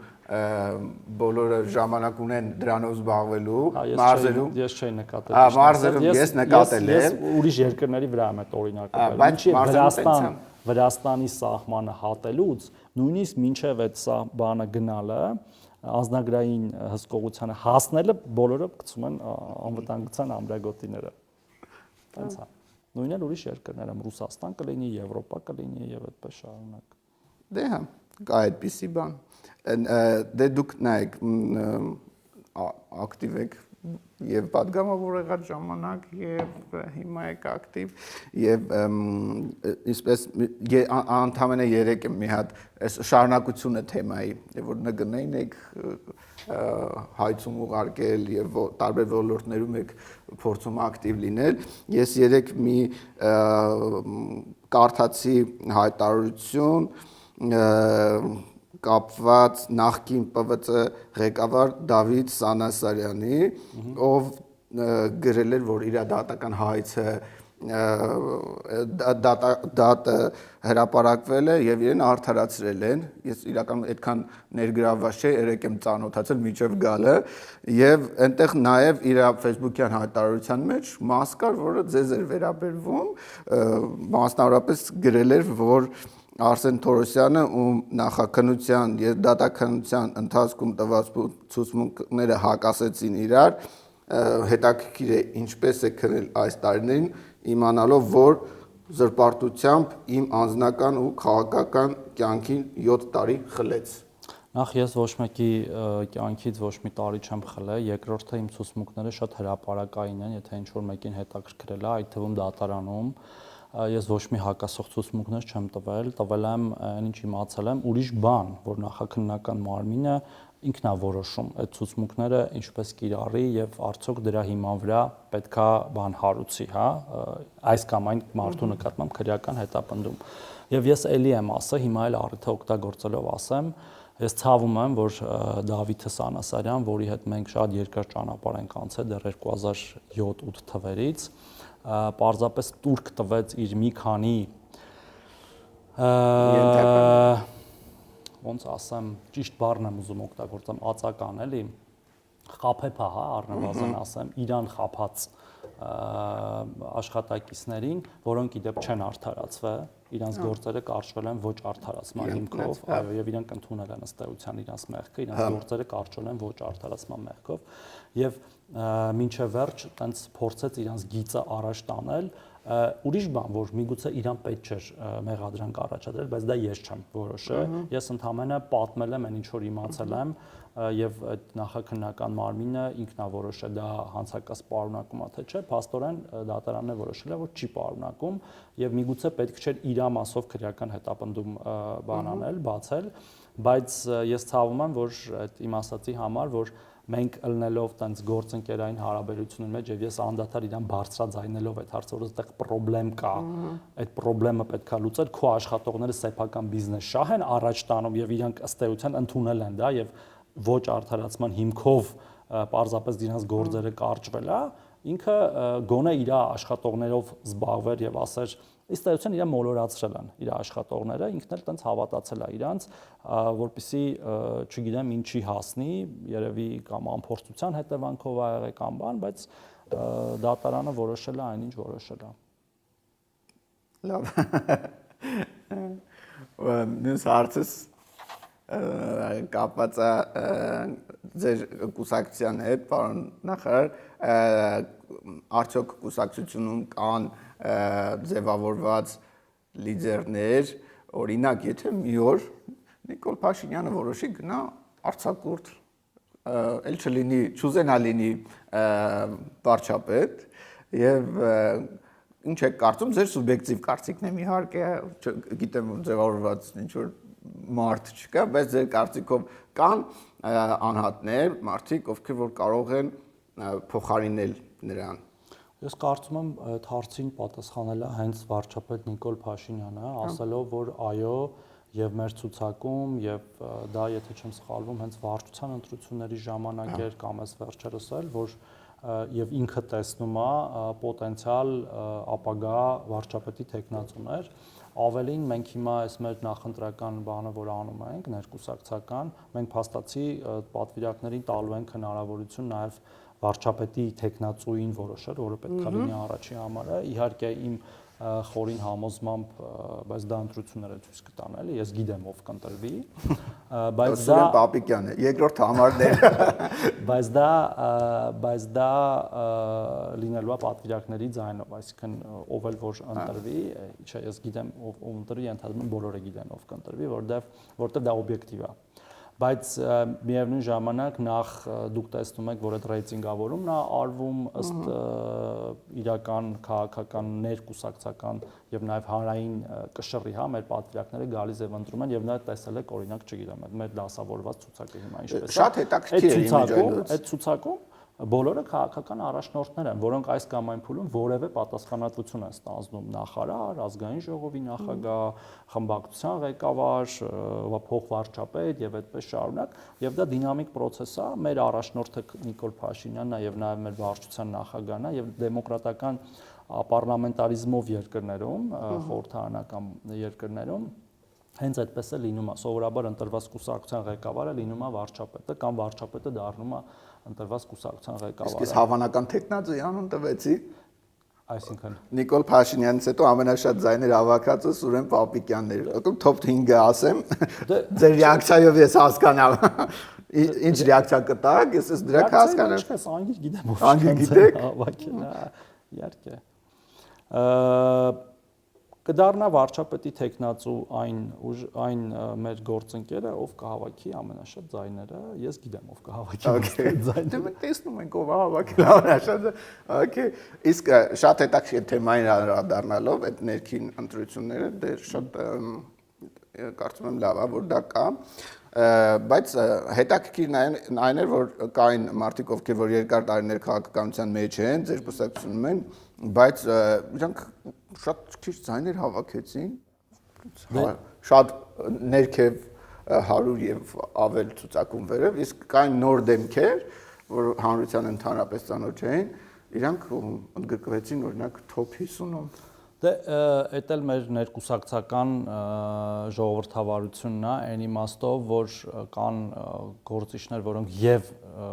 B: բոլորը ժամանակ ունեն դրանով զբաղվելու, մարզերում
A: ես չէի նկատել։
B: Մարզերում ես նկատել եմ։
A: Ես ուրիշ երկրների վրա եմ այդ օրինակը։ Վրաստանի սահմանը հատելուց նույնիսկ մինչև այդ բանը գնալը անձնագրային հսկողությանը հասնելը բոլորը գցում են անվտանգության ամրագոտիները։ Տենց է։ Նույնն էլ ուրիշ երկրներում Ռուսաստան կլինի, Եվրոպա կլինի եւ այդպես շարունակ։
B: Դե հա, կա այդպիսի բան։ Դե դուք նայեք ակտիվ եք եւ падգամավոր եղած ժամանակ եւ հիմա եք ակտիվ եւ ինչպես ընդամենը 3 եմ մի հատ այս շարունակությունը թեմայի որ նգնեին եք հայցում ուղարկել եւ տարբեր ոլորտներում եք փորձում ակտիվ լինել ես 3 մի կարդացի հայտարարություն կապված նախկին ՊՎԾ ղեկավար Դավիթ Սանասարյանի ով գրել էր որ իր դատական հայցը դատը հրապարակվել է եւ իրեն արդարացրել են ես իրականում այդքան ներգրավված չէի երեք եմ ծանոթացել միջև գալը եւ այնտեղ նաեւ իր Facebook-յան հայտարարության մեջ մաս կար որը ձեզ էր վերաբերվում մասնավորապես գրել էր որ Արսեն Թորոսյանը ում նախաքննության եւ դատաքննության ընթացքում տված ցուցմունքները հակասեցին իրար հետաքրքիր է ինչպես է քնել այս տարիներին իմանալով որ զրպարտությամբ իմ անձնական ու քաղաքական կյանքին 7 տարի խլեց
A: Նախ ես ոչ մեկի կյանքից ոչ մի տարի չեմ խլել երկրորդը իմ ցուցմունքները շատ հրապարակային են եթե ինչ որ մեկին հետաքրքրել է այդ թվում դատարանում ես ոչ մի հակասող ցուցմունքներ չեմ տվել եմ այնինչ իմացել եմ ուրիշ բան որ նախաքննական մարմինը ինքնավորոշում այդ ցուցմունքները ինչպես կիրառի եւ արդյոք դրա հիման վրա պետքա բան հարուցի, հա, այս կամ այն մարդու նկատմամբ քրեական հետապնդում։ Եվ ես էլի եմ ասել, հիմա էլ առիթը օգտագործելով ասեմ, ես ցավում եմ, որ Դավիթ Սանասարյան, որի հետ մենք շատ երկար ճանապարհ ենք անցել դեռ 2007-8 թվերից, պարզապես տուրք տվեց իր մի քանի ոնց ասեմ, ճիշտ բառն եմ ուզում օգտագործեմ, ածական էլի, խափեփա, հա, առնվազն ասեմ, իրան խափած աշխատակիցներին, որոնք իդեպ չեն արդարացվել, իրանց գործերը կարճվել են ոչ արդարացման հիմքով, այո, եւ իրանք ընդունել են ըստ էության իրանց մեղքը, իրանց գործերը կարճվել են ոչ արդարացման մեղքով, եւ մինչև վերջ տենց փորձեց իրանց գիծը առաջ տանել ուրիշ բան որ միգուցե իրան պետք չէր մեղադրանք առաջադրել բայց դա ես չեմ որոշել ես ընդհանրապես պատմել եմ այն ինչ որ իմացել եմ եւ այդ նախաքննական մարմինը ինքնավորոշ է դա հանցակաց պարունակում է թե չէ փաստորեն դատարանն է որոշել է որ չի պարունակում եւ միգուցե պետք չէր իր մասով քրեական հետապնդում բան անել բացել բայց ես ցավում եմ որ այդ իմ ասացի համար որ մենք ելնելով տենց գործընկերային հարաբերությունների մեջ եւ ես անդադար իրան բարձրաձայնելով այդ հարցը որ այդտեղ խնդրեմ կա այդ խնդրեմը պետքա լուծել քո աշխատողները սեփական բիզնես շահ են առաջ տանում եւ իրանք ըստ էության ընդունել են դա եւ ոչ արդարացման հիմքով պարզապես իրancs գործերը կարճվել է ինքը գոնե իր աշխատողներով զբաղվեր եւ ասեր ըստ էության իրան մոլորացրել են իր աշխատողները ինքն էլ տենց հավատացել է իրանց որպեսի չգիտեմ ինչի հասնի երևի կամ անփորձության հետևանքով ա եղել կամ բան բայց դատարանը որոշել է այնինչ որոշել է
B: լավ մյուս հարցս կապված է ձեր կուսակցության հետ պարոն նախարար արդյոք կուսակցությունում կան ձևավորված լիդերներ, օրինակ, եթե մի օր Նիկոլ Փաշինյանը որոշի գնա արձակուրդ, էլ չլինի, չուզենա լինի վարչապետ եւ ինչ եք կարծում, ձեր սուբյեկտիվ կարծիքն եմ իհարկե, գիտեմ ձևավորված ինչ որ մարդ չկա, բայց ձեր կարծիքով կան անհատներ, մարդիկ, ովքեր որ կարող են փոխարինել նրան
A: Ես կարծում եմ այդ հարցին պատասխանել է հենց վարչապետ Նիկոլ Փաշինյանը, ասելով որ այո, եւ մեր ցուցակում եւ դա եթե չեմ սխալվում հենց վարչության ընտրությունների ժամանակ էր կամ էս վերջերս էլ որ եւ ինքը տեսնում է պոտենցիալ ապագա վարչապետի տեխնացուներ ավելին մենք հիմա այս մեր նախընտրական բանը որ անում ենք ներկուսակցական մենք փաստացի պատվիրակներին տալու ենք հնարավորություն նաեւ վարչապետի տեխնացուին որոշել, որը պետք է լինի առաջի համարը, իհարկե իմ խորին համոզմամբ, բայց դա ընտրությունները ցույց կտան, էլի, ես գիտեմ ով կընտրվի, բայց դա
B: Պապիկյան է, երկրորդ համարներ,
A: բայց դա լինելու է պատվիրակների ձայնով, այսինքն ով էլ որ ընտրվի, չէ, ես գիտեմ ով ընտրվի, ընդհանրապես բոլորը գիտեն ով կընտրվի, որտեղ դա օբյեկտիվ է։ Բայց միևնույն ժամանակ նախ դուք տեսնում եք, որ այդ ռեյտինգավորումն է արվում ըստ իրական քաղաքական ներկուսակցական եւ նաեւ հանրային կշռի, հա, մեր պատվիրակները գալիս եւ ընտրում են եւ նա տեսել եք օրինակ, չգիտեմ, մեր դասավորված ցուցակը հիմա ինչպես է։
B: Շատ հետաքրքիր է իմիջիայլոց։
A: Այդ ցուցակում բոլորը քաղաքական առաջնորդներ են, որոնք այս կամ այն փուլում որևէ պատասխանատվություն են ստանձնում նախարար, ազգային ժողովի նախագահ, խմբակցության ղեկավար, փոխվարչապետ եւ այդպես շարունակ, եւ դա դինամիկ process է, մեր առաջնորդը Նիկոլ Փաշինյանն է եւ նաեւ մեր վարչության նախագահն է եւ դեմոկրատական պարլամենտարիզմով երկրներում, խորհրդարանական երկրներում հենց այդպես է լինում, սովորաբար ընտրված կուսակցության ղեկավարը լինում է վարչապետը կամ վարչապետը դառնում է ընտրված կուսակցության ղեկավարը։
B: Իսկ հավանական տեխնացուի անուն տվեցի։
A: Այսինքն
B: Նիկոլ Փաշինյանից հետո ամենաշատ ձայներ հավաքածը Սուրեն Պապիկյանն էր։ Եկում top 5-ը ասեմ։ Ձեր ռեակցիայով ես հասկանամ։ Ինչ ռեակցիա կտաք, ես դրա հասկանամ։
A: Ինչպես անգիր գիտեմ ով։
B: Անգիր գիտեք։
A: Հավաքել, իհարկե։ Կդառնա վարչապետի տեխնացու այն մեր գործընկերը, ով կհավաքի ամենաշատ ձայները, ես գիտեմ ով կհավաքի ձայները։
B: Դե մենք տեսնում ենք ով հավաքել ամենաշատ։ Okay, իսկ շատ հետաքրքիր թեմային անդրադառնալով այդ ներքին ընտրությունները դե շատ կարծում եմ լավ է որ դա կա, բայց հետաքրքիրն այն էր որ կային մարդիկ ովքեր որ երկար տարիներ քաղաքականության մեջ են, ձեր կուսակցությունում են, բայց իրանք շատ քիչ ձայներ հավաքեցին, շատ ներքև 100 եւ ավել ցուցակում վերև, իսկ կային նոր դեմքեր, որ հանրության ընդհանրապես ծանոթ չէին, իրանք ընդգրկվեցին օրինակ top 50-ում։
A: Դե էդ էլ մեր ներկուսակցական ժողովրդավարությունն է, այն իմաստով, որ կան գործիչներ, որոնք եւ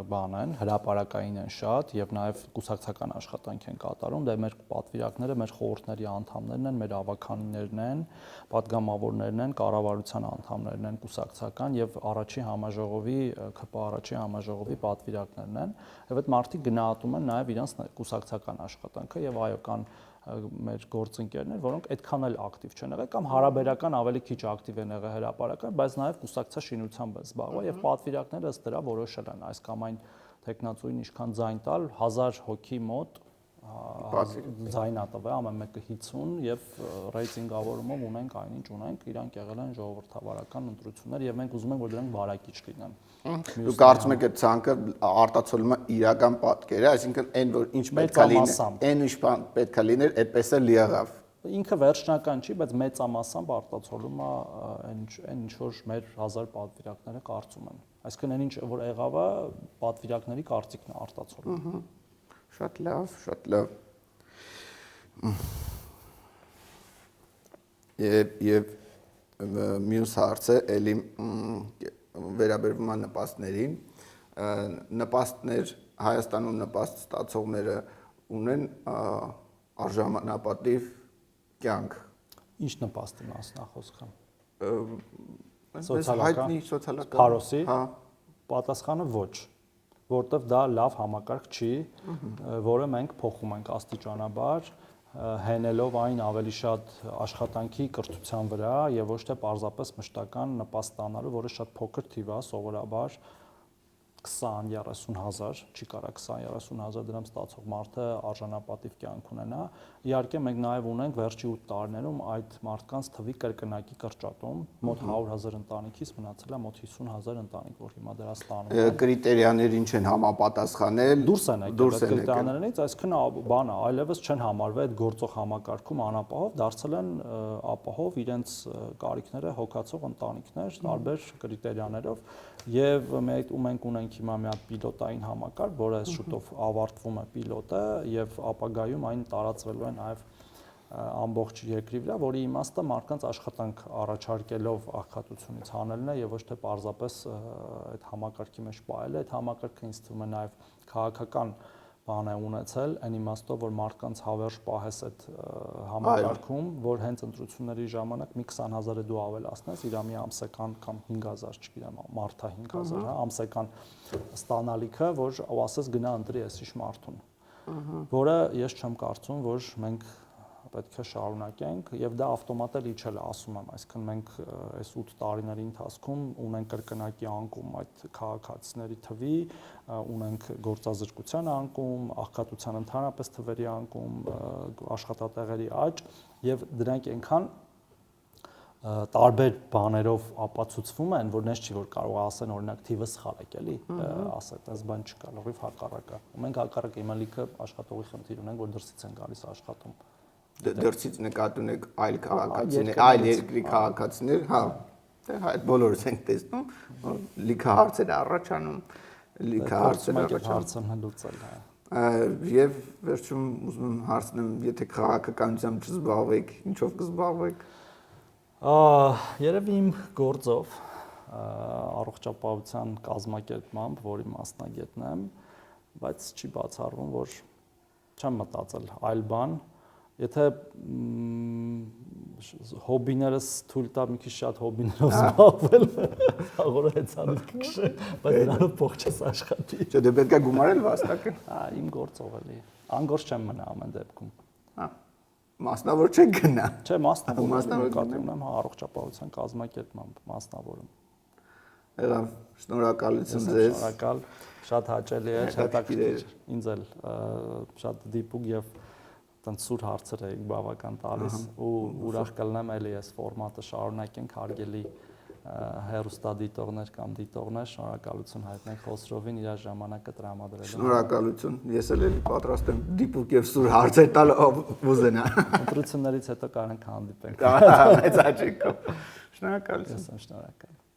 A: բան են, հրապարակային են շատ եւ նաեւ կուսակցական աշխատանք են կատարում, դա մեր պատվիրակները, մեր խորհուրդների անդամներն են, մեր ավականիներն են, պատգամավորներն են, կառավարության անդամներն են կուսակցական եւ առաջի համաժողովի, ԿՊ առաջի համաժողովի պատվիրակներն են, եւ այդ մարդիկ գնահատում են նաեւ իրենց կուսակցական աշխատանքը եւ այո կան մեր գործընկերներ, որոնք այդքան էլ ակտիվ չեն եղել կամ հարաբերական ավելի քիչ ակտիվ են եղել հրապարակական, բայց նաև կուսակցաշինությամբ են զբաղվել եւ պատվիրակները ըստ դրա որոշել են այս կամ այն տեխնացուին ինչքան ձայն տալ 1000 հոգի մոտ ձայնա տվել, ամեն մեկը 50 եւ ռեյտինգավորումով ունենք այնինչ ունենք, իրանք եղել են ժողովրդավարական ընտրություններ եւ մենք ուզում ենք որ դրանք վարակիչ լինեն։
B: Դու կարծում եք այդ ցանկը արտացոլում է իրական պատկերը, այսինքն այն որ ինչ պետք է լինի, այն ինչ պետք է լիներ, այդպես էլ եղավ։
A: Ինքը վերջնական չի, բայց մեծամասամբ արտացոլում է այն ինչ որ մեր 1000 պատվիրակները կարծում են։ Այսինքն այն ինչ որ եղավ է պատվիրակների կարծիքն է արտացոլում։
B: Շատ լավ, շատ լավ։ Եվ մյուս հարցը էլի վերաբերվում է նպաստներին, նպաստներ Հայաստանում նպաստ ստացողները ունեն արժանապատիվ կյանք։
A: Ինչ նպաստի մասն է խոսքը։
B: Սոցիալական
A: Փարոսի։ Հա։ Պատասխանը ոչ, որտեվ դա լավ համակարգ չի, որը մենք փոխում ենք աստիճանաբար, հենելով այն ավելի շատ աշխատանքի կրթության վրա եւ ոչ թե պարզապես մշտական նպաստ ստանալու, որը շատ փոքր թիվ է, սովորաբար 20-30 հազար, չի կարա 20-30 հազար դրամ ստացող մարդը արժանապատիվ կյանք ունենա։ Իհարկե մենք նաև ունենք վերջի 8 տարիներում այդ մարդկանց թվի կրկնակի կրճատում, մոտ 100,000 ընտանիքից մնացել է մոտ 50,000 ընտանիք, որ հիմա դրա ստանում են։
B: Կրիտերիաներ ինչ են համապատասխանել։
A: Դուրս են եկել այդ կրիտերիաներից, այսինքն բան է, այլևս չեն համարվել այդ գործող համակարգում անապահով, դարձել են ապահով իրենց կարիքները հոգացող ընտանիքներ տարբեր կրիտերիաներով եւ մենք ունենք հիմա մի հատ պիլոտային համակարգ, որը շուտով ավարտվում է պիլոտը եւ ապագայում այն տարածվելու է նաեւ ամբողջ երկրի վրա, որի իմաստը մարդկանց աշխատանք առաջարկելով աղքատությունից հանելն է եւ ոչ թե պարզապես այդ համակարգի մեջ պահելը, այդ համակարգը ինձ թվում է նաեւ քաղաքական բան է ունեցել, այն իմաստով, որ մարդկանց հավերժ պահես այդ համակարգում, որ հենց ընտրությունների ժամանակ մի 20,000-ը դու ավելացնես, իրա մի ամսական կամ 5,000, չգիտեմ, մարդա 5,000, հա, ամսական ստանալիքը, որ ու ասես գնա ընտրի այսիշ մարդուն, որը ես չեմ կարծում, որ մենք պետք է շարունակենք եւ դա ավտոմատ էլ իջել է, ասում եմ, այսինքն մենք այս 8 տարիների ընթացքում ունենք կրկնակի անկում այդ քաղաքացիների թվի, ունենք գործազրկության անկում, աղքատության ընդհանրապես թվերի անկում, աշխատատեղերի աճ եւ դրանք այնքան տարբեր բաներով ապացուցվում են, որ նես չի որ կարող ասեն օրինակ թիվը սխալ է, էլի, ասել, այս բան չկա, լրիվ հակառակը։ Մենք հակառակը հիմա լիքը աշխատողի խնդիր ունենք, որ դրսից են գալիս աշխատում։
B: Դրսից նկատի ունեք այլ քաղաքացիներ, այլ երկրի քաղաքացիներ, հա, դե այդ բոլորս ենք տեսնում, լիքը հարցեր առաջանում, լիքը հարցեր
A: հարցը լուծել է։
B: Եվ վերջում ուզում եմ հարցնեմ, եթե քաղաքականությամբ չզբաղվեք, ինչով կզբաղվեք։
A: Երևի իմ գործով առողջապահության կազմակերպմամբ, որի մասնագետն եմ, բայց չի բացառվում, որ չեմ մտածել այլ բան, եթե հոբիներս թույլ տա մի քիչ շատ հոբիներով զբաղվել, աղորը հեծանիվ կքշեմ, բայց դրանով փող չես աշխատի։
B: Չէ, դե պետք է գումարել վաստակը։
A: Իմ գործով էլի։ Անգործ չեմ մնա ամեն դեպքում։
B: Հա։ Մասնավոր չեք գնա։
A: Չէ, մասնավոր կատունեմ, հա, առողջապահության կազմակերպմամբ մասնավորում։
B: Եղավ, շնորհակալություն ձեզ։
A: Շնորհակալ, շատ հաճելի է, հետաքրքիր, ինձ էլ շատ դիպուկ եւ տենց սուր հարցեր եք բավական տալիս ու ուրախ կլինեմ էլի այս ֆորմատը շարունակենք, հարգելի հեռուստադիտողներ կամ դիտողներ, շնորհակալություն հայտնենք Խոսրովին իր ժամանակը տրամադրելու։
B: Շնորհակալություն, ես էլ էլի պատրաստ եմ դիպուկ եւ սուր հարցեր տալ ուզենա։
A: Ընտրություններից հետո կարող ենք հանդիպենք։
B: Մեծ հաճույքով։ Շնորհակալություն։
A: Շնորհակալ։